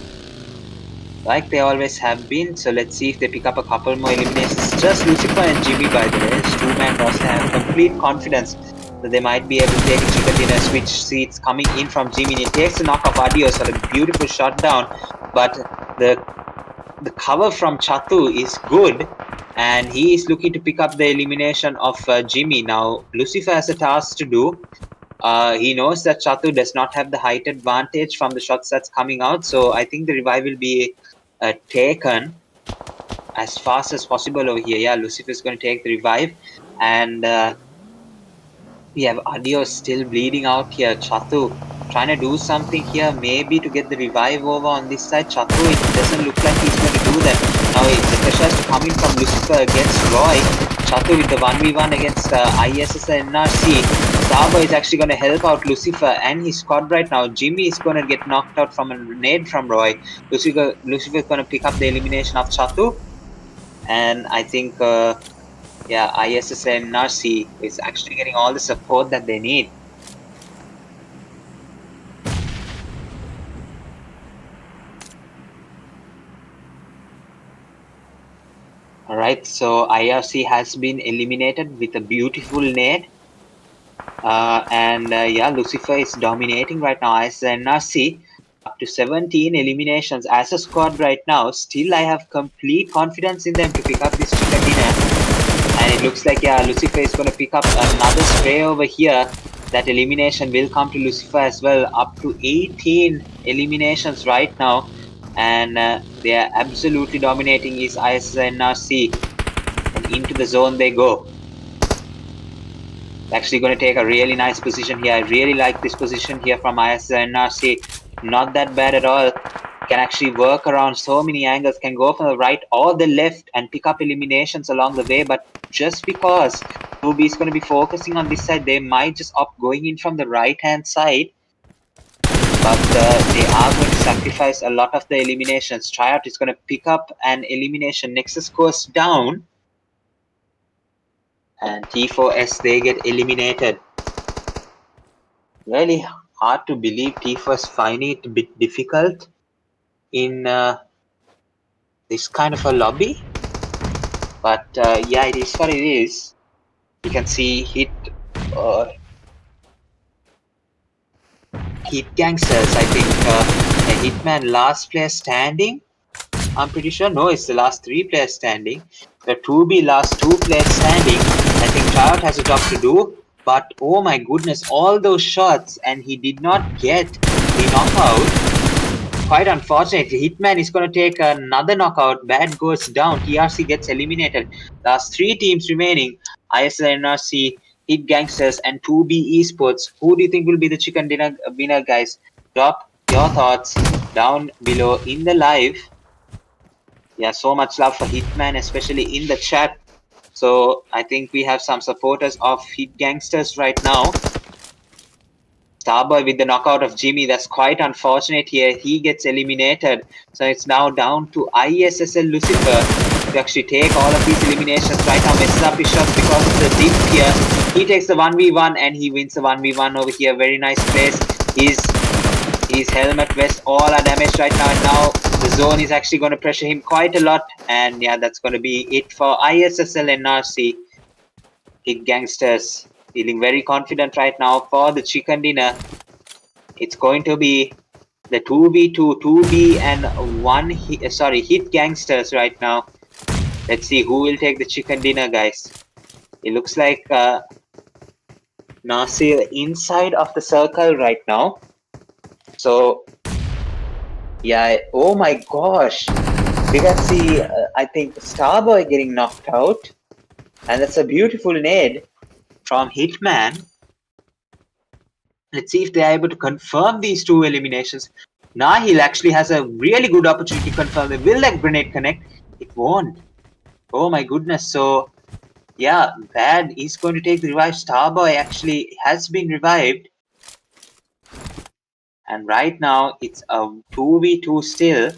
like they always have been. So let's see if they pick up a couple more eliminations. Just Lucifer and Jimmy, by the way. It's 2-man roster. I have complete confidence that they might be able to take a Chicatina switch seats coming in from Jimmy. And he takes the knock of Adios for a beautiful shutdown, but the cover from Chatu is good, and he is looking to pick up the elimination of Jimmy. Now, Lucifer has a task to do. He knows that Chatu does not have the height advantage from the shots that's coming out, so I think the revive will be taken as fast as possible over here. Yeah, Lucifer is going to take the revive, and we have Adios still bleeding out here. Chatu trying to do something here, maybe to get the revive over on this side. Chatu, it doesn't look like he's going to do that. Now it's a pressure to come in from Lucifer against Roy. Chatu with the 1v1 against ISSNRC. Starboy is actually going to help out Lucifer and his squad right now. Jimmy is going to get knocked out from a nade from Roy. Lucifer is going to pick up the elimination of Chatu. And I think, yeah, ISSNRC is actually getting all the support that they need. Alright, so IRC has been eliminated with a beautiful nade. Yeah, Lucifer is dominating right now. ISSNRC up to 17 eliminations as a squad right now. Still, I have complete confidence in them to pick up this Chicatina. And it looks like, yeah, Lucifer is going to pick up another spray over here. That elimination will come to Lucifer as well. Up to 18 eliminations right now. And they are absolutely dominating his ISSNRC. And into the zone they go. Actually going to take a really nice position here. I really like this position here from ISSNRC. Not that bad at all. Can actually work around so many angles. Can go from the right or the left and pick up eliminations along the way. But just because 2B is going to be focusing on this side, they might just opt going in from the right hand side. But they are going to sacrifice a lot of the eliminations. Tryout is going to pick up an elimination. Nexus goes down. And T4S, they get eliminated. Really hard to believe Tifa's finding it a bit difficult in this kind of a lobby. But yeah, it is what it is. You can see hit gangsters. I think a hitman last player standing. I'm pretty sure. No, it's the last 3 players standing. The 2B last 2 players standing. I think Tryout has a job to do. But oh my goodness, all those shots and he did not get the knockout. Quite unfortunate. Hitman is going to take another knockout. Bad goes down. TRC gets eliminated. Last 3 teams remaining. ISSLNRC, Hit Gangsters, and 2B Esports. Who do you think will be the chicken dinner winner, guys? Drop your thoughts down below in the live. Yeah, so much love for Hitman, especially in the chat. So I think we have some supporters of Hit Gangsters right now. Starboy with the knockout of Jimmy. That's quite unfortunate here. He gets eliminated. So it's now down to ISSL Lucifer to actually take all of these eliminations. Right now messes up his shots because of the dip here. He takes the 1v1 and he wins the 1v1 over here. Very nice place. His helmet vest all are damaged right now. And now the zone is actually going to pressure him quite a lot. And yeah, that's going to be it for ISSL NRC. Hit Gangsters feeling very confident right now for the chicken dinner. It's going to be the 2v2, 2B and 1 Hit Gangsters right now. Let's see who will take the chicken dinner, guys. It looks like Nasir inside of the circle right now. So yeah, oh my gosh. We can see, I think, Starboy getting knocked out. And that's a beautiful nade from Hitman. Let's see if they are able to confirm these 2 eliminations. Nahil actually has a really good opportunity to confirm them. Will that grenade connect? It won't. Oh my goodness. So, yeah, Bad is going to take the revive. Starboy actually has been revived. And right now, it's a 2v2 still.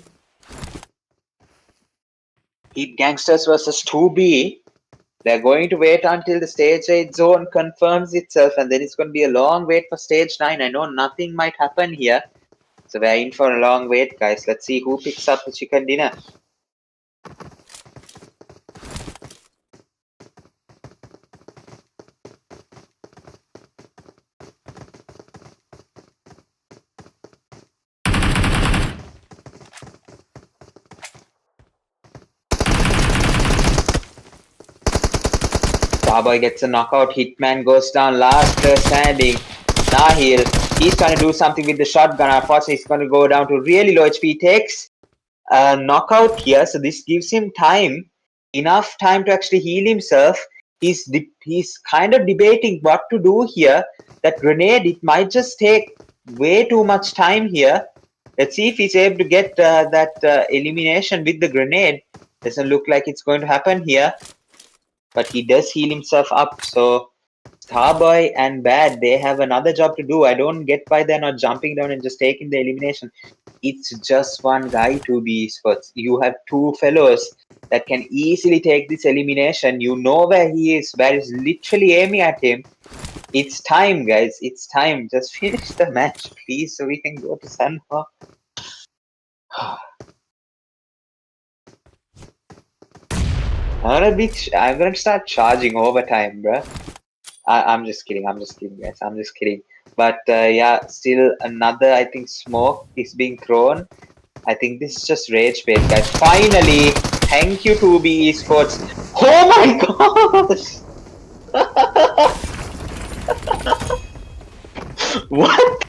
Hit Gangsters versus 2B. They're going to wait until the stage 8 zone confirms itself, and then it's going to be a long wait for stage 9. I know nothing might happen here. So we're in for a long wait, guys. Let's see who picks up the chicken dinner. Starboy gets a knockout. Hitman goes down. Last player standing. Nahil. He's trying to do something with the shotgun. Unfortunately, he's going to go down to really low HP. He takes a knockout here. So this gives him time. Enough time to actually heal himself. He's kind of debating what to do here. That grenade, it might just take way too much time here. Let's see if he's able to get that elimination with the grenade. Doesn't look like it's going to happen here. But he does heal himself up. So Starboy and Bad, they have another job to do. I don't get why they're not jumping down and just taking the elimination. It's just one guy to be esports. You have 2 fellows that can easily take this elimination. You know where he is. Bad is literally aiming at him. It's time, guys. It's time. Just finish the match, please, so we can go to Sanhok. I'm gonna start charging overtime, bruh. I'm just kidding, guys. I'm just kidding. But yeah, still another, I think, smoke is being thrown. I think this is just rage bait, guys. Finally, thank you to B Esports. Oh my gosh! What?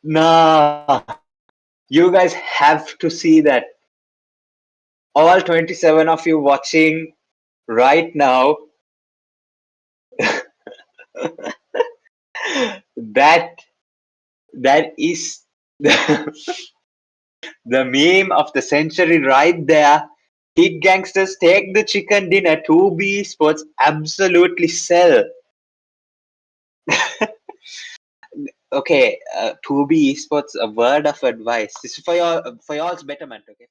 Nah. You guys have to see that. All 27 of you watching right now. that is the, the meme of the century right there. Hit Gangsters take the chicken dinner. 2B Sports absolutely sell. Okay, 2B Sports, a word of advice. This is for y'all's betterment. Okay.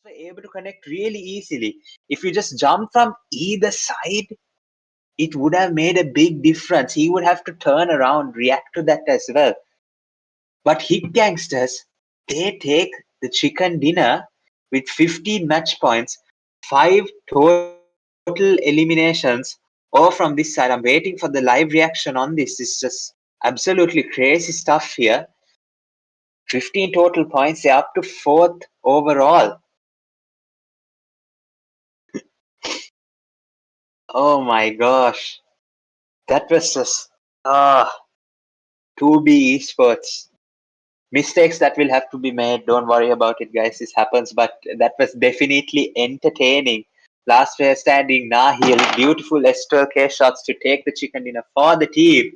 were able to connect really easily. If you just jump from either side, it would have made a big difference. He would have to turn around, react to that as well. But Hit Gangsters, they take the chicken dinner with 15 match points, 5 total eliminations, all from this side. I'm waiting for the live reaction on this. It's just absolutely crazy stuff here. 15 total points, they're up to 4th overall. Oh my gosh. That was just 2B esports. Mistakes that will have to be made. Don't worry about it, guys. This happens, but that was definitely entertaining. Last player standing, Nahil. Beautiful S12K shots to take the chicken dinner for the team.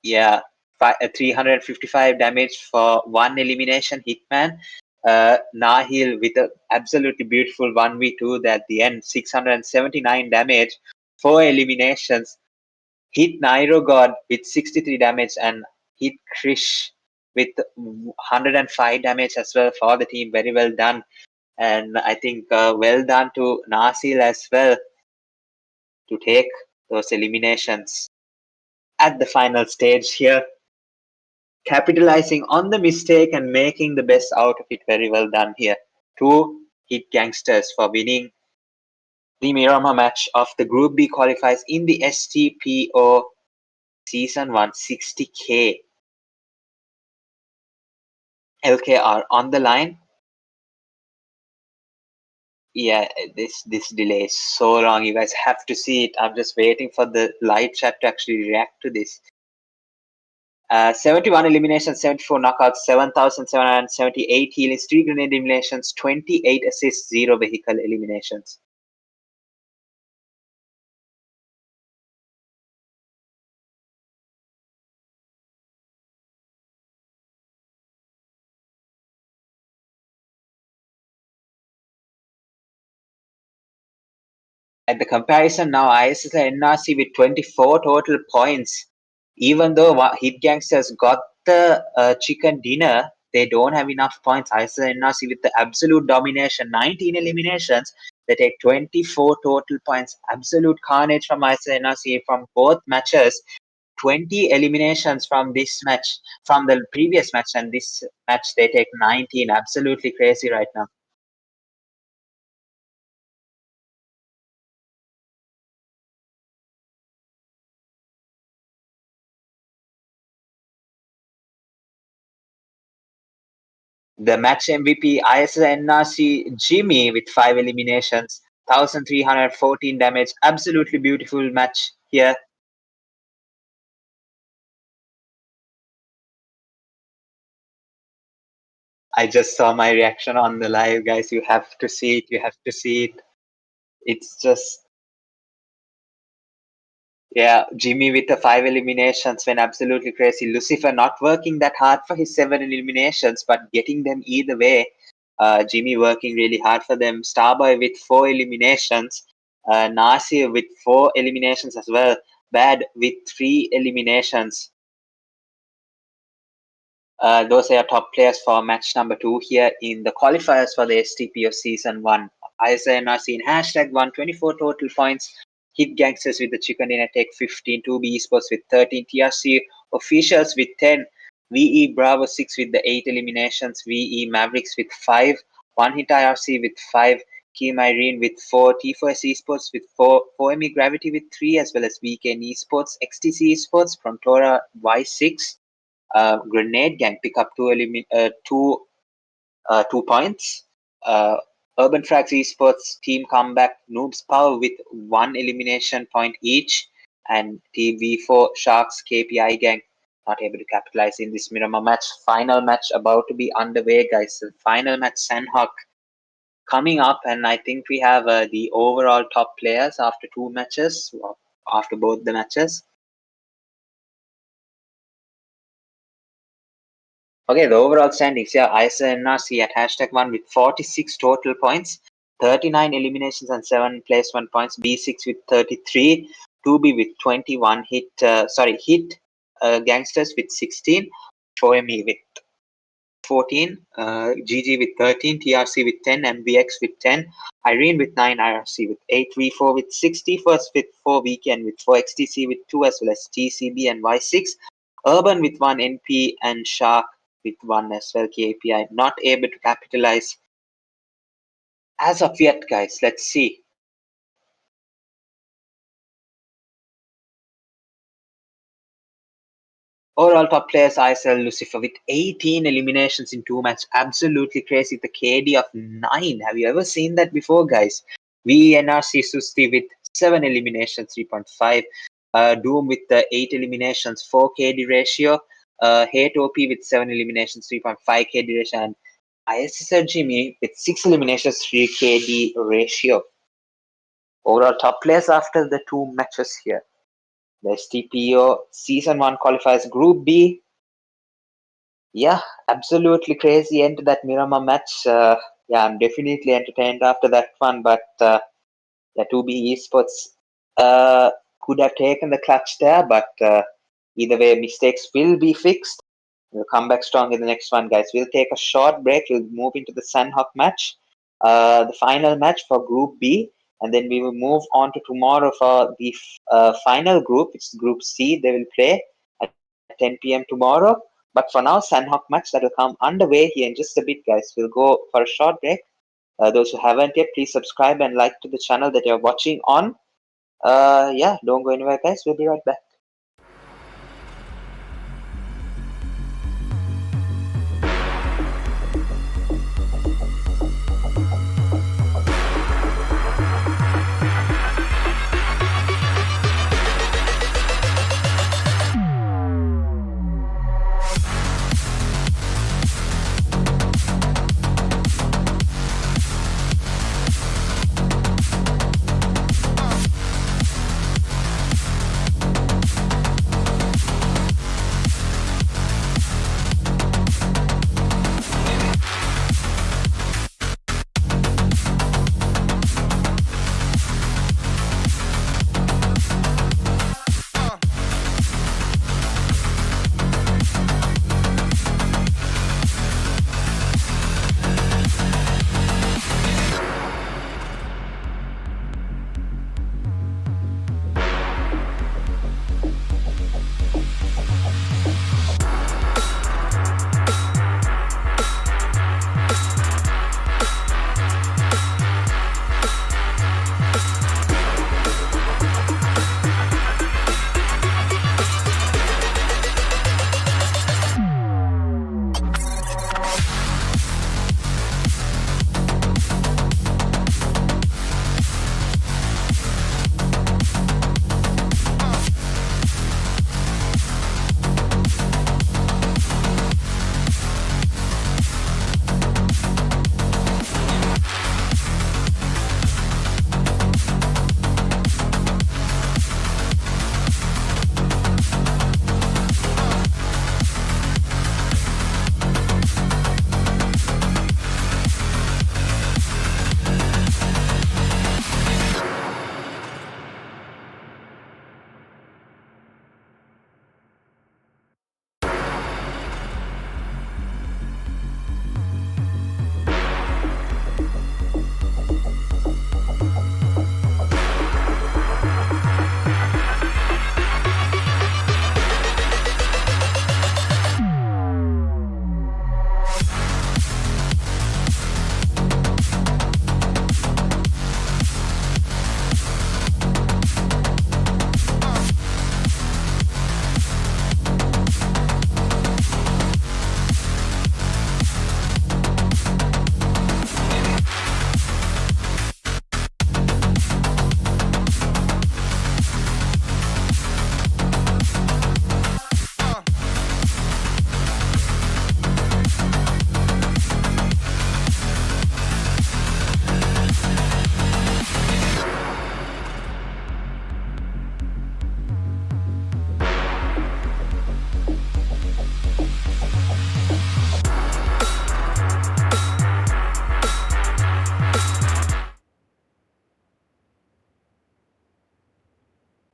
Yeah, 355 damage for 1 elimination Hitman. Nahil with an absolutely beautiful 1v2 at the end. 679 damage, 4 eliminations. Hit Nairo God with 63 damage and hit Krish with 105 damage as well for the team. Very well done. And I think well done to Nasil as well to take those eliminations at the final stage here. Capitalizing on the mistake and making the best out of it. Very well done here to Hit Gangsters for winning the Miramar match of the Group B qualifiers in the Stpo Season 1 60K. LKR on the line. Yeah, this delay is so long. You guys have to see it. I'm just waiting for the live chat to actually react to this. 71 eliminations, 74 knockouts, 7,778 healings, 3 grenade eliminations, 28 assists, 0 vehicle eliminations. At the comparison now, ISSLNRC with 24 total points. Even though Hit Gangsters got the chicken dinner, they don't have enough points. ISSLNRC with the absolute domination, 19 eliminations. They take 24 total points. Absolute carnage from ISSLNRC from both matches. 20 eliminations from this match, from the previous match, and this match they take 19. Absolutely crazy right now. The match MVP ISSLNRC Jimmy with 5 eliminations, 1,314 damage. Absolutely beautiful match here. I just saw my reaction on the live, guys. You have to see it. You have to see it. It's just, yeah, Jimmy with the 5 eliminations went absolutely crazy. Lucifer not working that hard for his 7 eliminations, but getting them either way. Jimmy working really hard for them. Starboy with 4 eliminations. Nasir with 4 eliminations as well. Bad with 3 eliminations. Those are your top players for match number 2 here in the qualifiers for the STP of Season 1. ISNRC in hashtag 124 total points. Hit Gangsters with the chicken dinner take 15. 2B Esports with 13. TRC officials with 10. VE Bravo 6 with the 8 eliminations. VE Mavericks with 5. One Hit IRC with 5. Team Irene with 4. T4S Esports with 4. 4ME Gravity with 3, as well as VKN Esports. XTC Esports from Tora Y6. Grenade Gang pick up 2 points. Urban FRAGS Esports team comeback Noobs Power with 1 elimination point each, and Team V4 Sharks KPI Gang not able to capitalize in this Miramar match. Final match about to be underway, guys. The final match, Sanhok coming up, and I think we have the overall top players after 2 matches, after both the matches. Okay, the overall standings here, ISNRC at hashtag 1 with 46 total points, 39 eliminations and 7 place 1 points, B6 with 33, 2B with 21, Hit Gangsters with 16, 4ME with 14, GG with 13, TRC with 10, MVX with 10, EIRENE with 9, IRC with 8, V4 with 60, First with 4, Weekend with 4, XTC with 2, as well as TCB and Y6, Urban with 1, NP and Shark with 1 as well. KPI not able to capitalize as of yet, guys. Let's see. Overall top players, ISL Lucifer with 18 eliminations in 2 matches. Absolutely crazy. The KD of 9. Have you ever seen that before, guys? VE NRC Susti with 7 eliminations, 3.5. Doom with 8 eliminations, 4 KD ratio. Hate OP with 7 eliminations, 3.5 KD ratio. And ISSL Jimmy with 6 eliminations, 3 KD ratio. Overall top players after the 2 matches here. The Stpo Season 1 qualifiers Group B. Yeah, absolutely crazy end to that Miramar match. Yeah, I'm definitely entertained after that one, but the 2B esports could have taken the clutch there, but either way, mistakes will be fixed. We'll come back strong in the next one, guys. We'll take a short break. We'll move into the Sanhok match, the final match for Group B, and then we will move on to tomorrow for the final group. It's Group C. They will play at 10 p.m. tomorrow. But for now, Sanhok match that will come underway here in just a bit, guys. We'll go for a short break. Those who haven't yet, please subscribe and like to the channel that you're watching on. Yeah, don't go anywhere, guys. We'll be right back.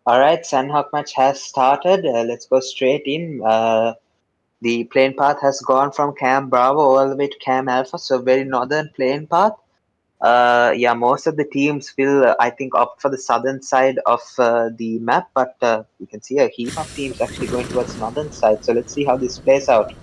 All right, Sanhok match has started. Let's go straight in. The plane path has gone from Cam Bravo all the way to Cam Alpha, so very northern plane path. Yeah, most of the teams will, I think, opt for the southern side of the map, but you can see a heap of teams actually going towards northern side. So let's see how this plays out.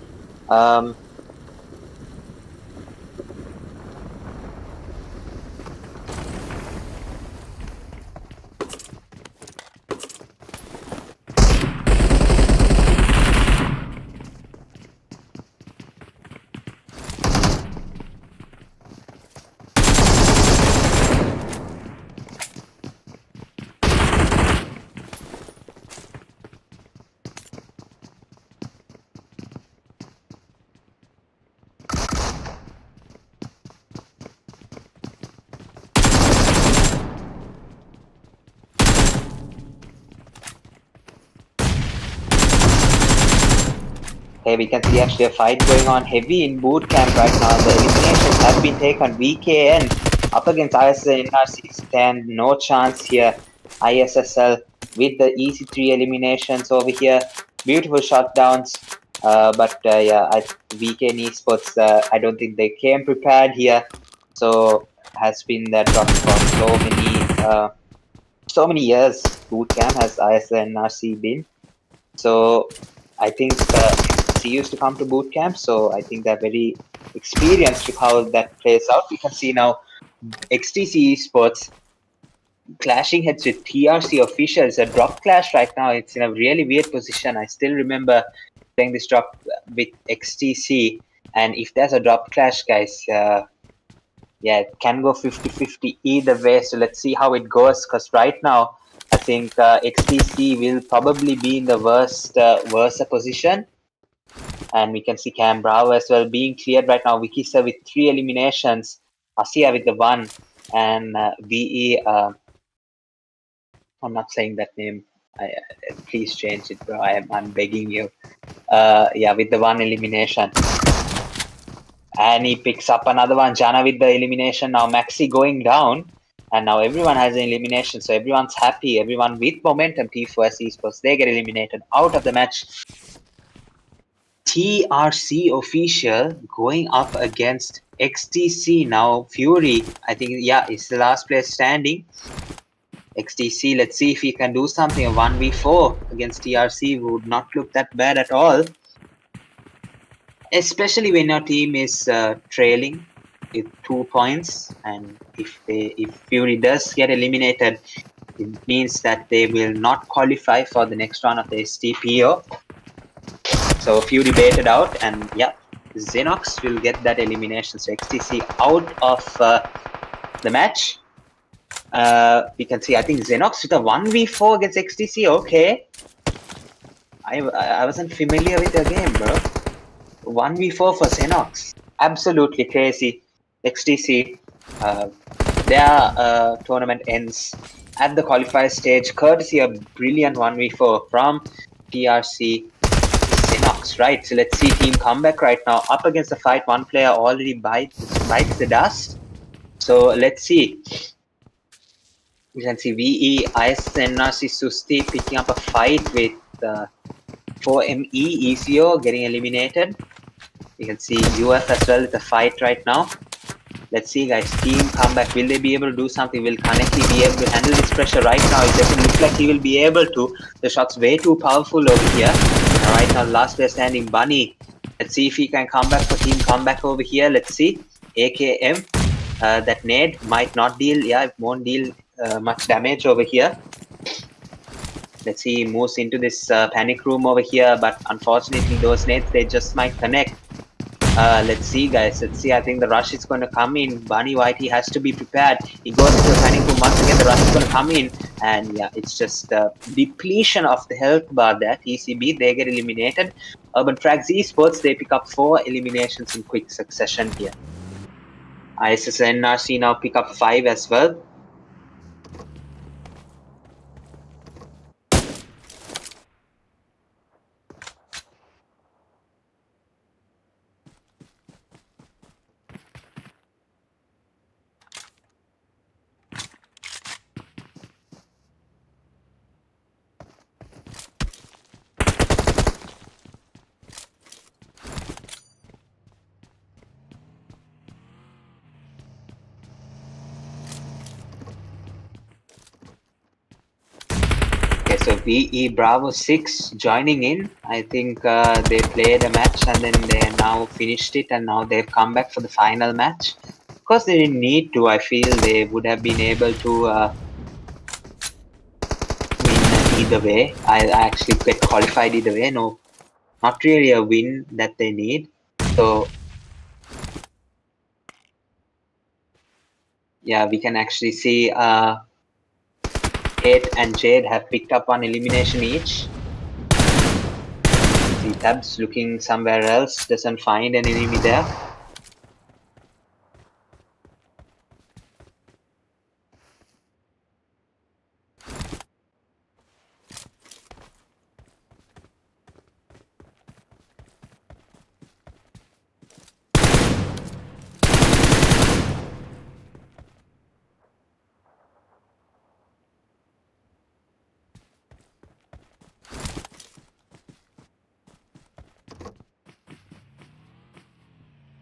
Hey, we can see actually a fight going on heavy in boot camp right now. The eliminations have been taken. VKN up against ISSLNRC stand no chance here. ISSL with the easy 3 eliminations over here. Beautiful shutdowns. But yeah, VKN esports, I don't think they came prepared here. So has been that drop for so many years. Boot camp has ISSLNRC been. So I think she used to come to boot camp, so I think they're very experienced with how that plays out. We can see now XTC Esports clashing heads with TRC officials. A drop clash right now. It's in a really weird position. I still remember playing this drop with XTC, and if there's a drop clash, guys, yeah, it can go 50-50 either way. So let's see how it goes. Because right now, I think XTC will probably be in the worst position. And we can see Cam Bravo as well being cleared right now. Wikisa with 3 eliminations. Asia with the 1. And VE, I'm not saying that name. Please change it, bro. I'm begging you. Yeah, with the 1 elimination. And he picks up another one. Jana with the elimination. Now Maxi going down. And now everyone has an elimination. So everyone's happy. Everyone with momentum. T4S Esports, they get eliminated out of the match. TRC official going up against XTC. Now Fury, I think, yeah, it's the last player standing. XTC, let's see if he can do something. A 1v4 against TRC would not look that bad at all. Especially when your team is trailing with 2 points, and if Fury does get eliminated, it means that they will not qualify for the next round of the Stpo. So Fury baited out, and yeah, Xenox will get that elimination. So XTC out of the match. We can see, I think Xenox with a 1v4 against XTC. Okay, I wasn't familiar with the game, bro. 1v4 for Xenox, absolutely crazy. XTC, their tournament ends at the qualifier stage, courtesy of brilliant 1v4 from TRC. Xenox, right? So let's see team comeback right now. Up against the fight, one player already bites the dust. So let's see. We can see VE ISSLnRC Susti picking up a fight with 4ME ECO getting eliminated. You can see UF as well with a fight right now. Let's see, guys. Team comeback. Will they be able to do something? Will Kaneki be able to handle this pressure right now? It doesn't look like he will be able to. The shot's way too powerful over here. Right now, last player standing, Bunny. Let's see if he can come back for team comeback over here. Let's see. AKM. That nade might not deal. Yeah, it won't deal much damage over here. Let's see. He moves into this panic room over here. But unfortunately, those nades, they just might connect. Let's see, guys. Let's see. I think the rush is going to come in. Bunny White, he has to be prepared. He goes into the panic room once again. The rush is going to come in, and yeah, it's just depletion of the health bar there. TCB, they get eliminated. Urban FRAGS Esports, they pick up 4 eliminations in quick succession here. ISSLnRC now pick up 5 as well. So VE Bravo 6 joining in. I think they played a match and then they now finished it, and now they've come back for the final match. Of course, they didn't need to. I feel they would have been able to win either way. I actually get qualified either way. No, not really a win that they need. So yeah, we can actually see Kate and Jade have picked up one elimination each. See Tabs looking somewhere else, doesn't find an enemy there.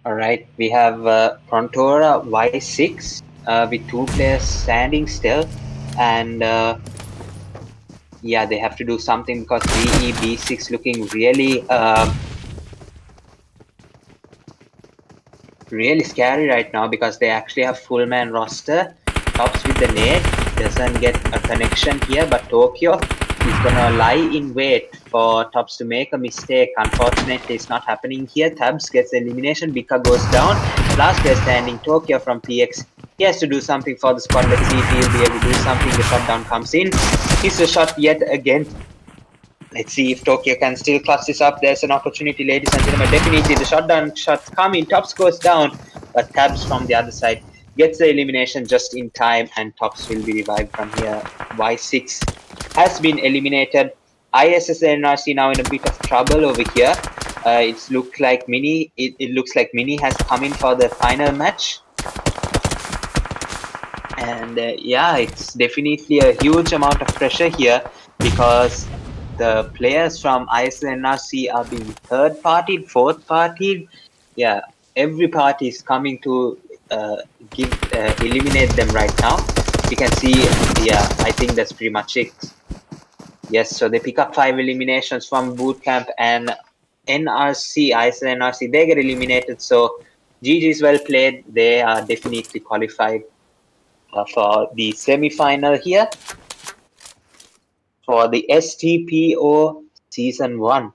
Alright, we have Prontora Y6 with two players standing still, and yeah, they have to do something because VE B6 looking really really scary right now because they actually have full man roster. Tops with the nade, doesn't get a connection here, but Tokyo is gonna lie in wait for Tops to make a mistake. Unfortunately, it's not happening here. Tabs gets the elimination, Bika goes down. Last player standing, Tokyo from PX. He has to do something for the squad. Let's see if he'll be able to do something. The shutdown comes in. He's a shot yet again. Let's see if Tokyo can still clutch this up. There's an opportunity, ladies and gentlemen. Definitely the shutdown shots come in. Tops goes down, but Tabs from the other side gets the elimination just in time, and Tops will be revived from here. Y6 has been eliminated. ISSLNRC now in a bit of trouble over here. It looks like Mini has come in for the final match. And yeah, it's definitely a huge amount of pressure here because the players from ISSLNRC are being third partied, fourth partied. Yeah, every party is coming to eliminate them right now. You can see, yeah, I think that's pretty much it. Yes, so they pick up 5 eliminations from Bootcamp, and ISSLNRC, they get eliminated. So GG's well played. They are definitely qualified for the semi-final here for the Stpo Season 1.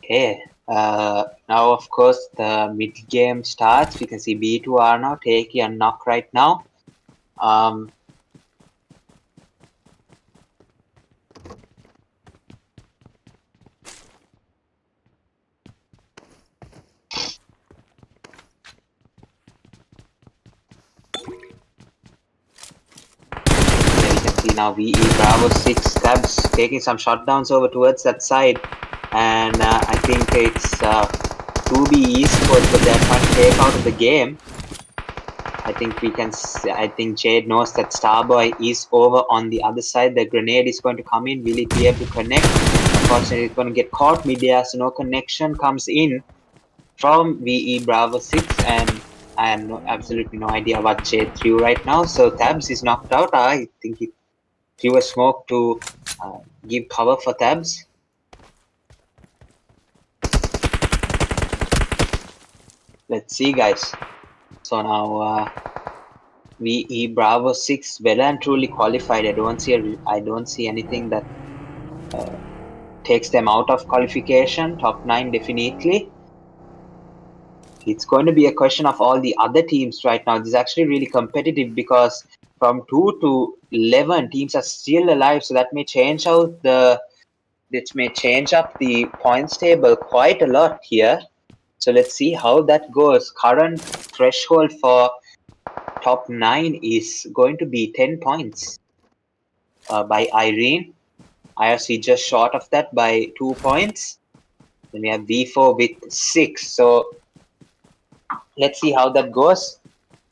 Okay, now of course the mid game starts. We can see B2 are now taking a knock right now. Now VE Bravo 6 Tabs taking some shutdowns over towards that side, and I think it's 2B ESPORTS that they're trying to take out of the game. I think Jade knows that Starboy is over on the other side. The grenade is going to come in. Will it be able to connect? Unfortunately, it's going to get caught mid-air, so no connection comes in from VE Bravo 6, and I have absolutely no idea what Jade threw right now. So Tabs is knocked out. I think he threw a smoke to give cover for Tabs. Let's see, guys. So now VE Bravo 6 well and truly qualified. I don't see anything that takes them out of qualification. Top 9 definitely. It's going to be a question of all the other teams right now. This is actually really competitive because from 2 to 11 teams are still alive, so that may change out the this may change up the points table quite a lot here. So let's see how that goes. Current threshold for top 9 is going to be 10 points by EIRENE. IRC just short of that by 2 points. Then we have V4 with 6. So let's see how that goes.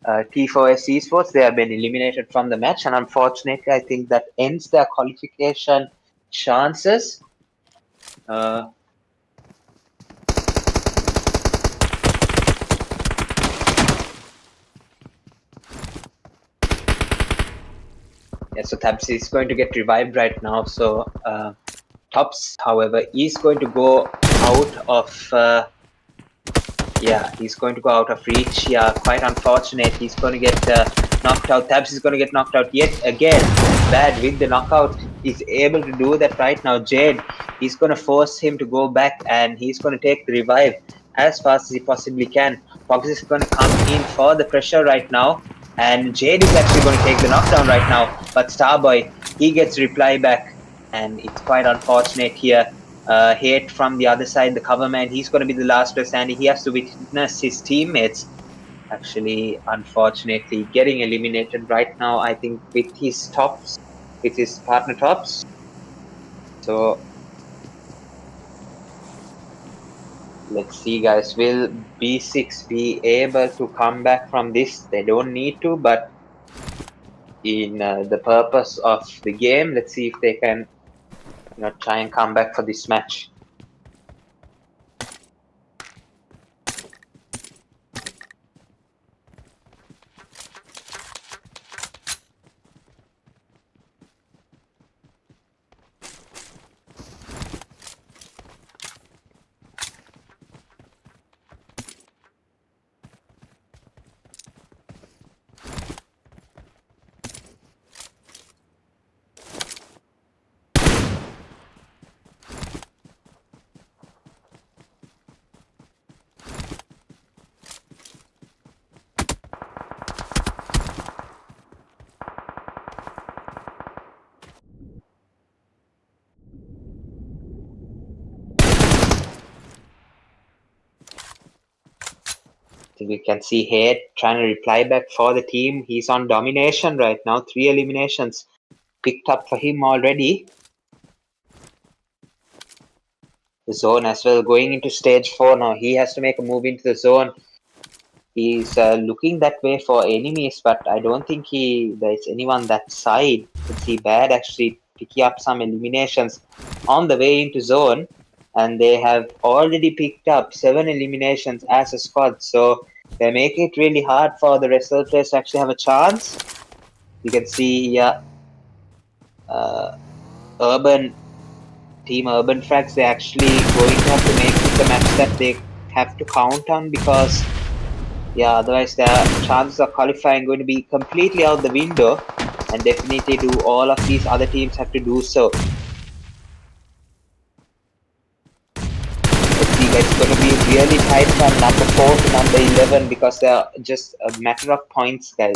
T4S Esports, they have been eliminated from the match, and unfortunately, I think that ends their qualification chances. Yeah, so Tabs is going to get revived right now. So Tops, however, is going to go out of. Yeah, he's going to go out of reach. Yeah, quite unfortunate. He's going to get knocked out. Tabs is going to get knocked out yet again. Bad with the knockout. He's able to do that right now. Jade, he's going to force him to go back and he's going to take the revive as fast as he possibly can. Fox is going to come in for the pressure right now. And Jade is actually going to take the knockdown right now. But Starboy, he gets reply back. And it's quite unfortunate here. Hate from the other side, the cover man, he's going to be the last to stand. He has to witness his teammates actually, unfortunately, getting eliminated right now, I think, with his tops, with his partner tops. So let's see, guys. Will B6 be able to come back from this? They don't need to, but in the purpose of the game, let's see if they can, try and come back for this match. We can see Head trying to reply back for the team. He's on domination right now. 3 eliminations picked up for him already. The zone as well. Going into stage 4 now. He has to make a move into the zone. He's looking that way for enemies, but I don't think there's anyone that side. You can see Bad actually picking up some eliminations on the way into zone. And they have already picked up 7 eliminations as a squad. So they're making it really hard for the rest of the players to actually have a chance. You can see, yeah, Team Urban FRAGS, they're actually going to have to make it a match that they have to count on because, yeah, otherwise their chances of qualifying going to be completely out the window, and definitely do all of these other teams have to do so. Let's see, guys, it's going to be really tight from number 4 to number 11 because they're just a matter of points, guys.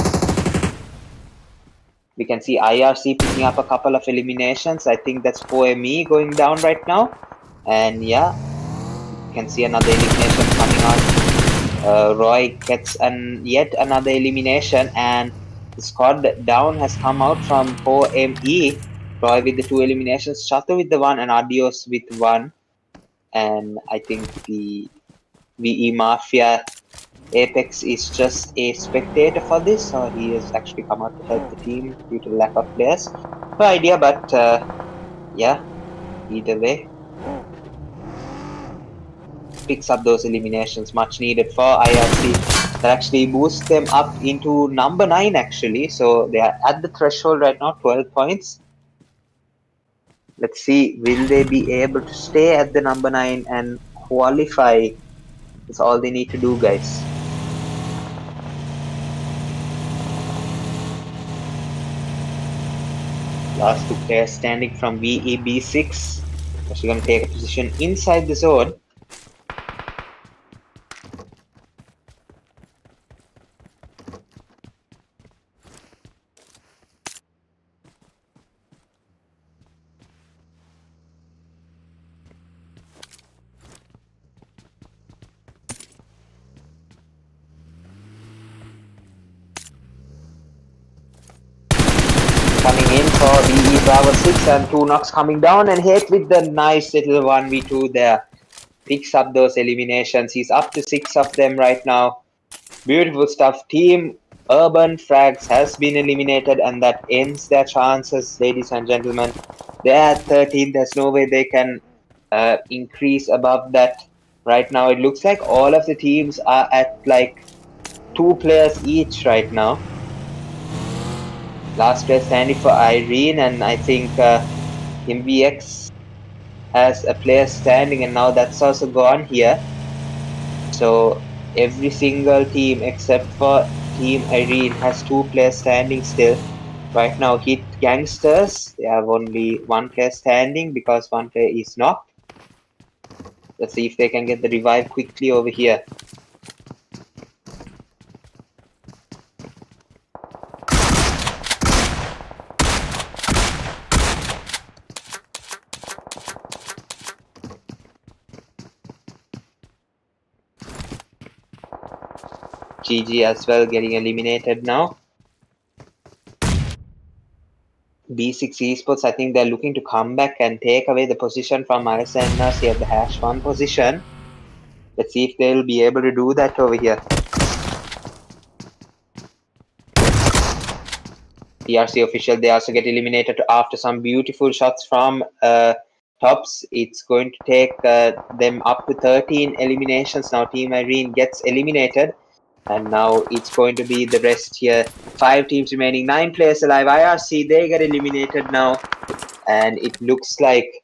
We can see IRC picking up a couple of eliminations. I think that's 4ME going down right now. And yeah, you can see another elimination coming on. Roy gets yet another elimination, and the squad down has come out from 4ME. Roy with the 2 eliminations, Chato with the 1, and Adios with 1. And I think the VE Mafia Apex is just a spectator for this, or he has actually come out to help the team due to lack of players. No idea, but yeah, either way, picks up those eliminations, much needed for IRC. That actually boosts them up into number 9 actually, so they are at the threshold right now, 12 points. Let's see, will they be able to stay at the number 9 and qualify? That's all they need to do, guys. Last 2 players standing from VEB6. Actually going to take a position inside the zone. for VE Bravo 6 and 2 knocks coming down and hit with the nice little 1v2 there. Picks up those eliminations. He's up to 6 of them right now. Beautiful stuff. Team Urban Frags has been eliminated and that ends their chances, ladies and gentlemen. They're at 13. There's no way they can increase above that. Right now, it looks like all of the teams are at like 2 players each right now. Last player standing for Irene, and I think MVX has a player standing, and now that's also gone here. So every single team except for Team Irene has 2 players standing still. Right now, Hit Gangsters, they have only 1 player standing because 1 player is knocked. Let's see if they can get the revive quickly over here. GG as well getting eliminated now. B6 Esports, I think they're looking to come back and take away the position from ISSLNRC at the #1 position. Let's see if they'll be able to do that over here. TRC official, they also get eliminated after some beautiful shots from Tops. It's going to take them up to 13 eliminations. Now Team Irene gets eliminated. And now it's going to be the rest here. 5 teams remaining, 9 players alive. IRC, they get eliminated now. And it looks like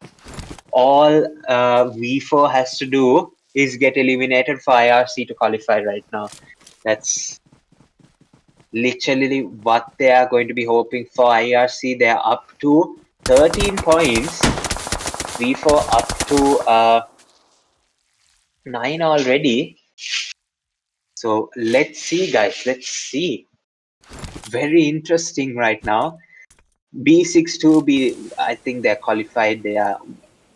all V4 has to do is get eliminated for IRC to qualify right now. That's literally what they are going to be hoping for. IRC, they are up to 13 points. V4 up to 9 already. So let's see, guys. Let's see. Very interesting right now. B62B, I think they're qualified. They are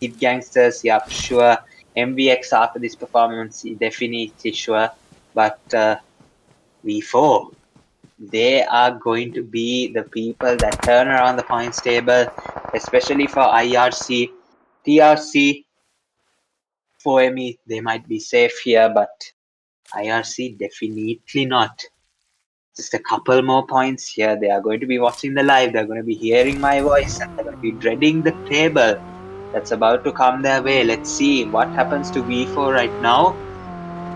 Hit Gangsters, yeah, sure. MVX after this performance, definitely sure. But V4, they are going to be the people that turn around the points table, especially for IRC. TRC, 4ME, they might be safe here, but IRC definitely not. Just a couple more points here. They are going to be watching the live. They're going to be hearing my voice and they're going to be dreading the table that's about to come their way. Let's see what happens to V4 right now.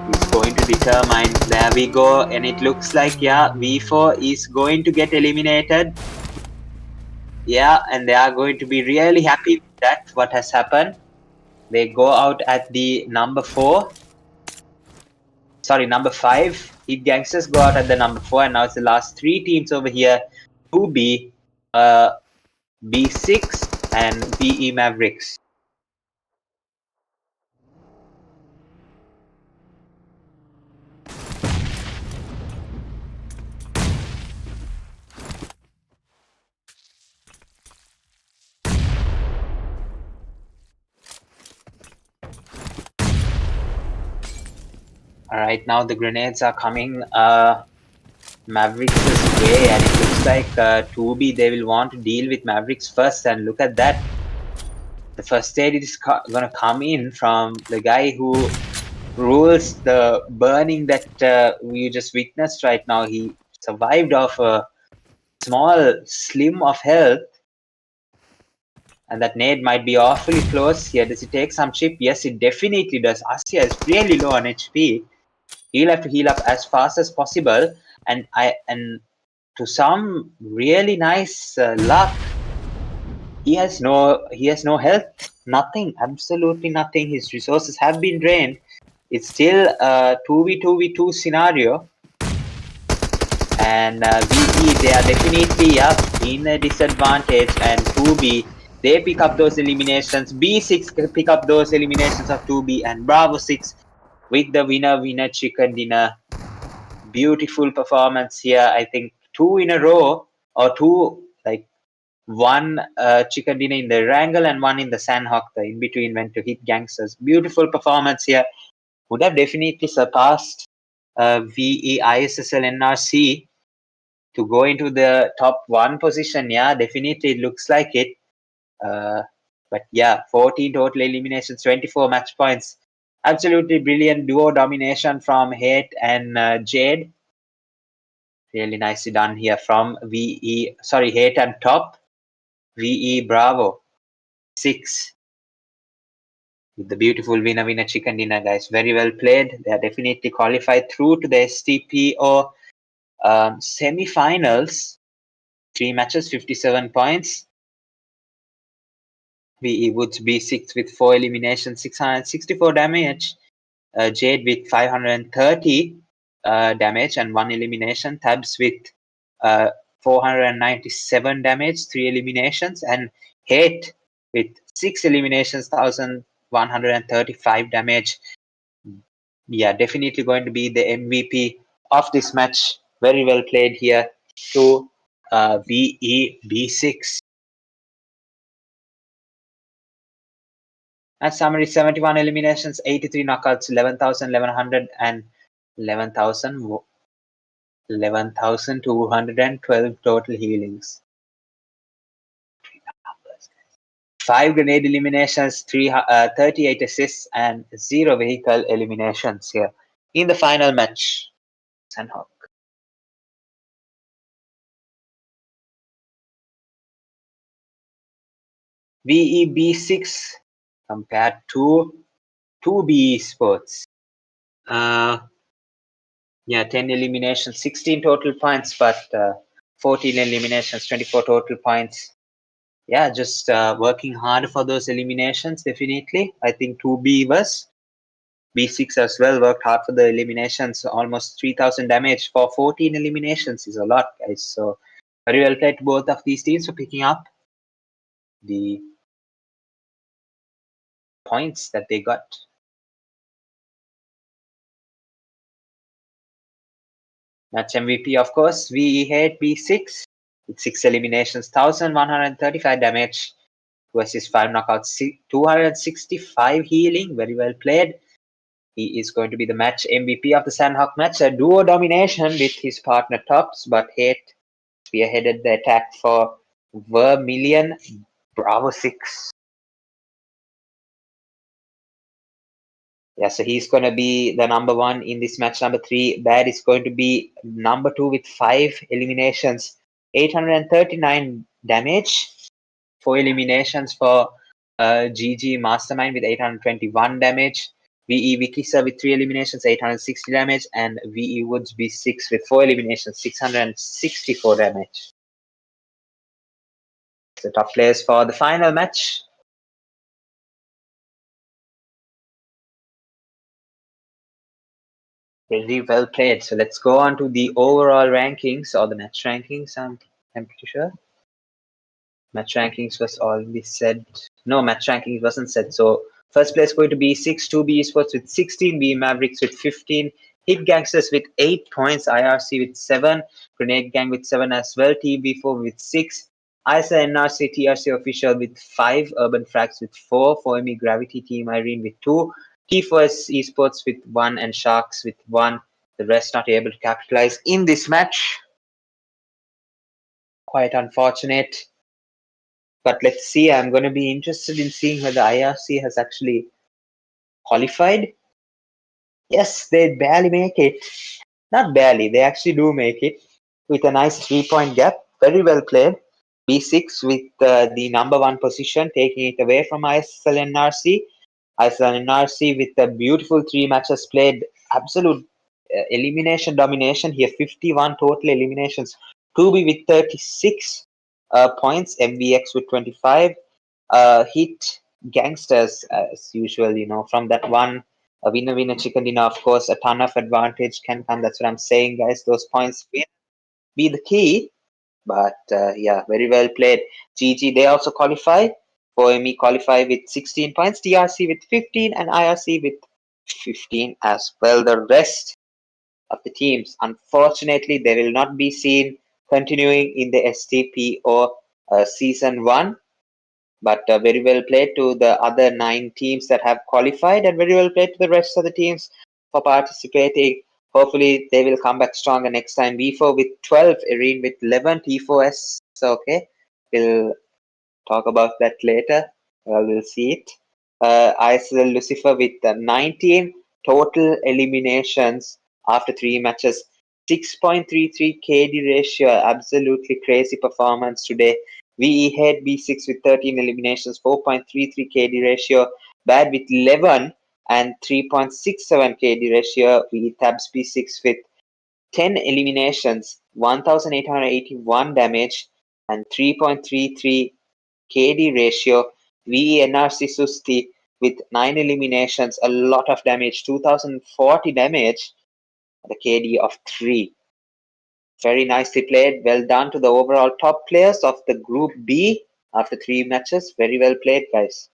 Is going to determine. There we go. And it looks like, yeah, V4 is going to get eliminated. Yeah, and they are going to be really happy with that, what has happened. They go out at the number 5. Hit Gangsters go out at the number 4, and now it's the last 3 teams over here to be B6 and VE Mavericks. Alright, now the grenades are coming Mavericks' way, and it looks like 2B, they will want to deal with Mavericks first, and look at that. The first aid is gonna come in from the guy who rules the burning that we just witnessed right now. He survived off a small slim of health, and that nade might be awfully close here. Does it take some chip? Yes, it definitely does. Asya is really low on HP. He'll have to heal up as fast as possible, and to some really nice luck, he has no health, nothing, absolutely nothing. His resources have been drained. It's still a 2v2v2 scenario, and VE, they are definitely up in a disadvantage, and 2B, they pick up those eliminations. B6 pick up those eliminations of 2B, and Bravo 6 with the winner chicken dinner. Beautiful performance here. I think 2 in a row, or 2, like 1 chicken dinner in the Erangel and 1 in the Sanhok. The in between went to Hit Gangsters. Beautiful performance here. Would have definitely surpassed VE ISSLNRC to go into the top 1 position. Yeah, definitely it looks like it. But yeah, 14 total eliminations, 24 match points. Absolutely brilliant duo domination from Hate and Jade. Really nicely done here from Hate and top. VE Bravo 6 with the beautiful winner chicken dinner, guys. Very well played. They are definitely qualified through to the Stpo semi-finals. 3 matches, 57 points. VE Woods B6 with 4 eliminations, 664 damage. Jade with 530 damage and 1 elimination. Tabs with 497 damage, 3 eliminations. And Hate with 6 eliminations, 1135 damage. Yeah, definitely going to be the MVP of this match. Very well played here to VE B6. And summary: 71 eliminations, 83 knockouts, 11,212 total healings. 5 grenade eliminations, 38 assists, and 0 vehicle eliminations here in the final match. Sanhok. VEB6 compared to 2B Sports. Yeah, 10 eliminations, 16 total points, but 14 eliminations, 24 total points. Yeah, just working hard for those eliminations, definitely. I think 2B was. B6 as well worked hard for the eliminations, almost 3,000 damage for 14 eliminations is a lot, guys. So very well played to both of these teams for picking up the points that they got. Match MVP, of course, VE Hate B6 with 6 eliminations, 1,135 damage, 2 assists, 5 knockouts, 265 healing. Very well played. He is going to be the match MVP of the Sanhok match. A duo domination with his partner Tops, but Hate spearheaded the attack for Vermilion Bravo 6. Yeah, so he's going to be the number 1 in this match. Number 3, Bad is going to be number 2 with 5 eliminations, 839 damage. 4 eliminations for GG Mastermind with 821 damage. VE Wikisa with 3 eliminations, 860 damage. And VE Woods B6 with 4 eliminations, 664 damage. The top players for the final match. Really well played. So let's go on to the overall rankings or the match rankings. I'm pretty sure. Match rankings was already said. No, match rankings wasn't said. So first place going to be 6, 2B Esports with 16, VE Mavericks with 15, Hit Gangsters with 8 points, IRC with 7, Grenade Gang with 7 as well, TB4 with 6, ISSLNRC TRC official with 5, Urban Frags with 4, 4ME Gravity Team Irene with 2, T4S Esports with 1, and Sharks with 1. The rest not able to capitalize in this match. Quite unfortunate. But let's see. I'm going to be interested in seeing whether IRC has actually qualified. Yes, they barely make it. Not barely, they actually do make it with a nice 3-point gap. Very well played. B6 with the number 1 position, taking it away from ISSLNRC. ISSLNRC with the beautiful 3 matches played. Absolute elimination domination here. 51 total eliminations. 2B with 36 points. MVX with 25. Hit Gangsters as usual, from that one. A winner chicken dinner, of course, a ton of advantage can come. That's what I'm saying, guys. Those points will be the key. But yeah, very well played. GG, they also qualify. 4ME qualify with 16 points, TRC with 15, and IRC with 15 as well. The rest of the teams, unfortunately, they will not be seen continuing in the STP or Season 1. But very well played to the other 9 teams that have qualified, and very well played to the rest of the teams for participating Hopefully they will come back stronger next time. V4 with 12, EIRENE with 11, T4S. So okay, we'll talk about that later. Well, we'll see it. ISL Lucifer with 19 total eliminations after 3 matches. 6.33 KD ratio, absolutely crazy performance today. VE Head B6 with 13 eliminations, 4.33 KD ratio. Bad with 11 and 3.67 KD ratio. VE Tabs B6 with 10 eliminations, 1881 damage and 3.33 KD ratio. VE NRC Susti with 9 eliminations, a lot of damage, 2040 damage, the KD of 3. Very nicely played. Well done to the overall top players of the Group B after 3 matches. Very well played, guys.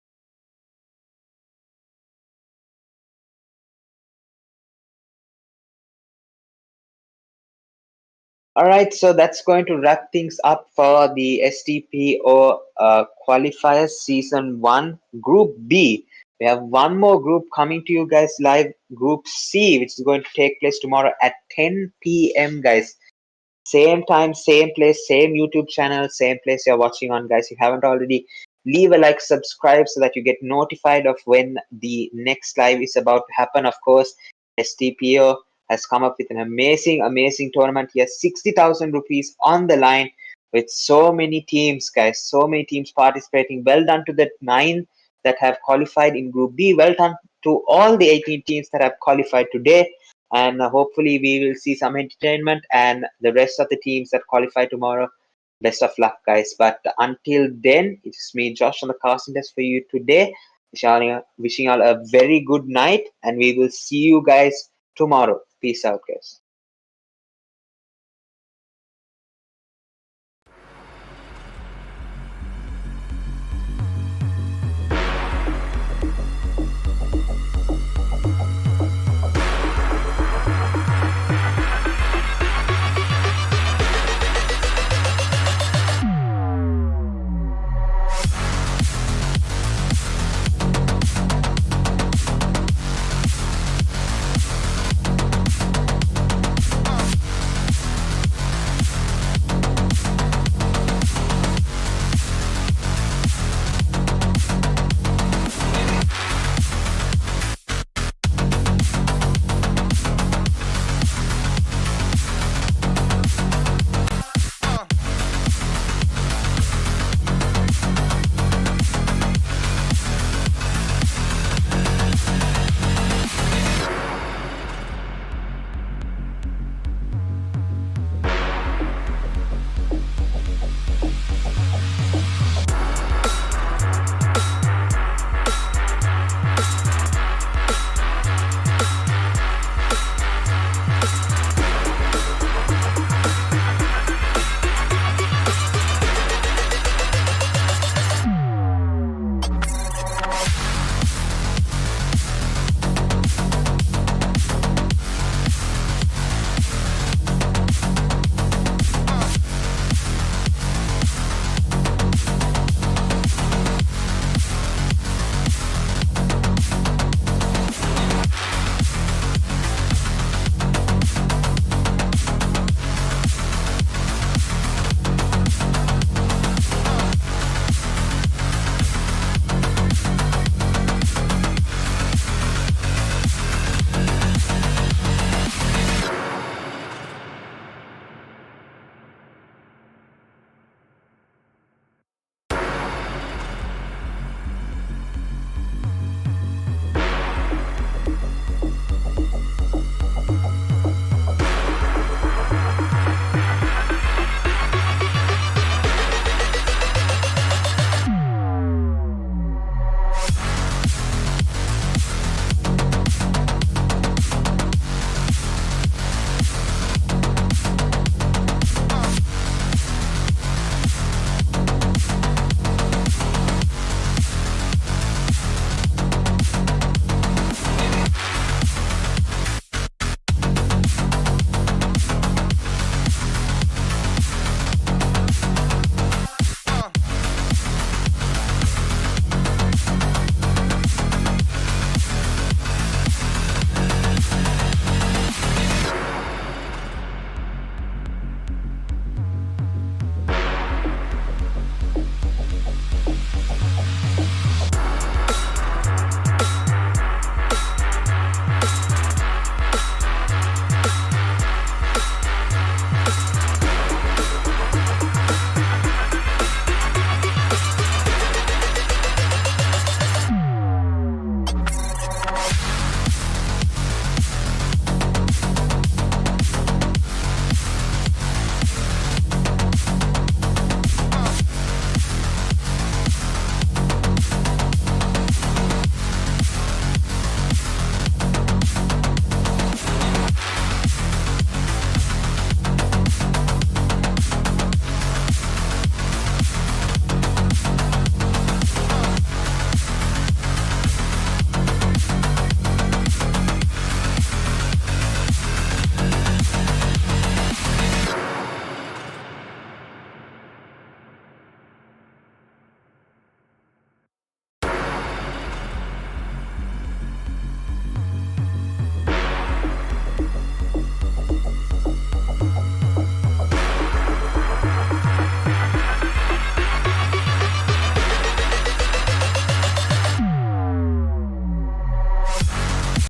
Alright, so that's going to wrap things up for the Stpo qualifiers season 1 Group B. We have one more group coming to you guys live, Group C, which is going to take place tomorrow at 10 p.m. guys. Same time, same place, same YouTube channel, same place you're watching on, guys. If you haven't already, leave a like, subscribe so that you get notified of when the next live is about to happen. Of course, Stpo has come up with an amazing tournament here. 60,000 rupees on the line with so many teams, guys. So many teams participating. Well done to the 9 that have qualified in Group B. Well done to all the 18 teams that have qualified today. And hopefully we will see some entertainment, and the rest of the teams that qualify tomorrow, best of luck, guys. But until then, it's me, Josh, on the casting desk for you today. Wishing you all a very good night, and we will see you guys tomorrow. Peace out, guys.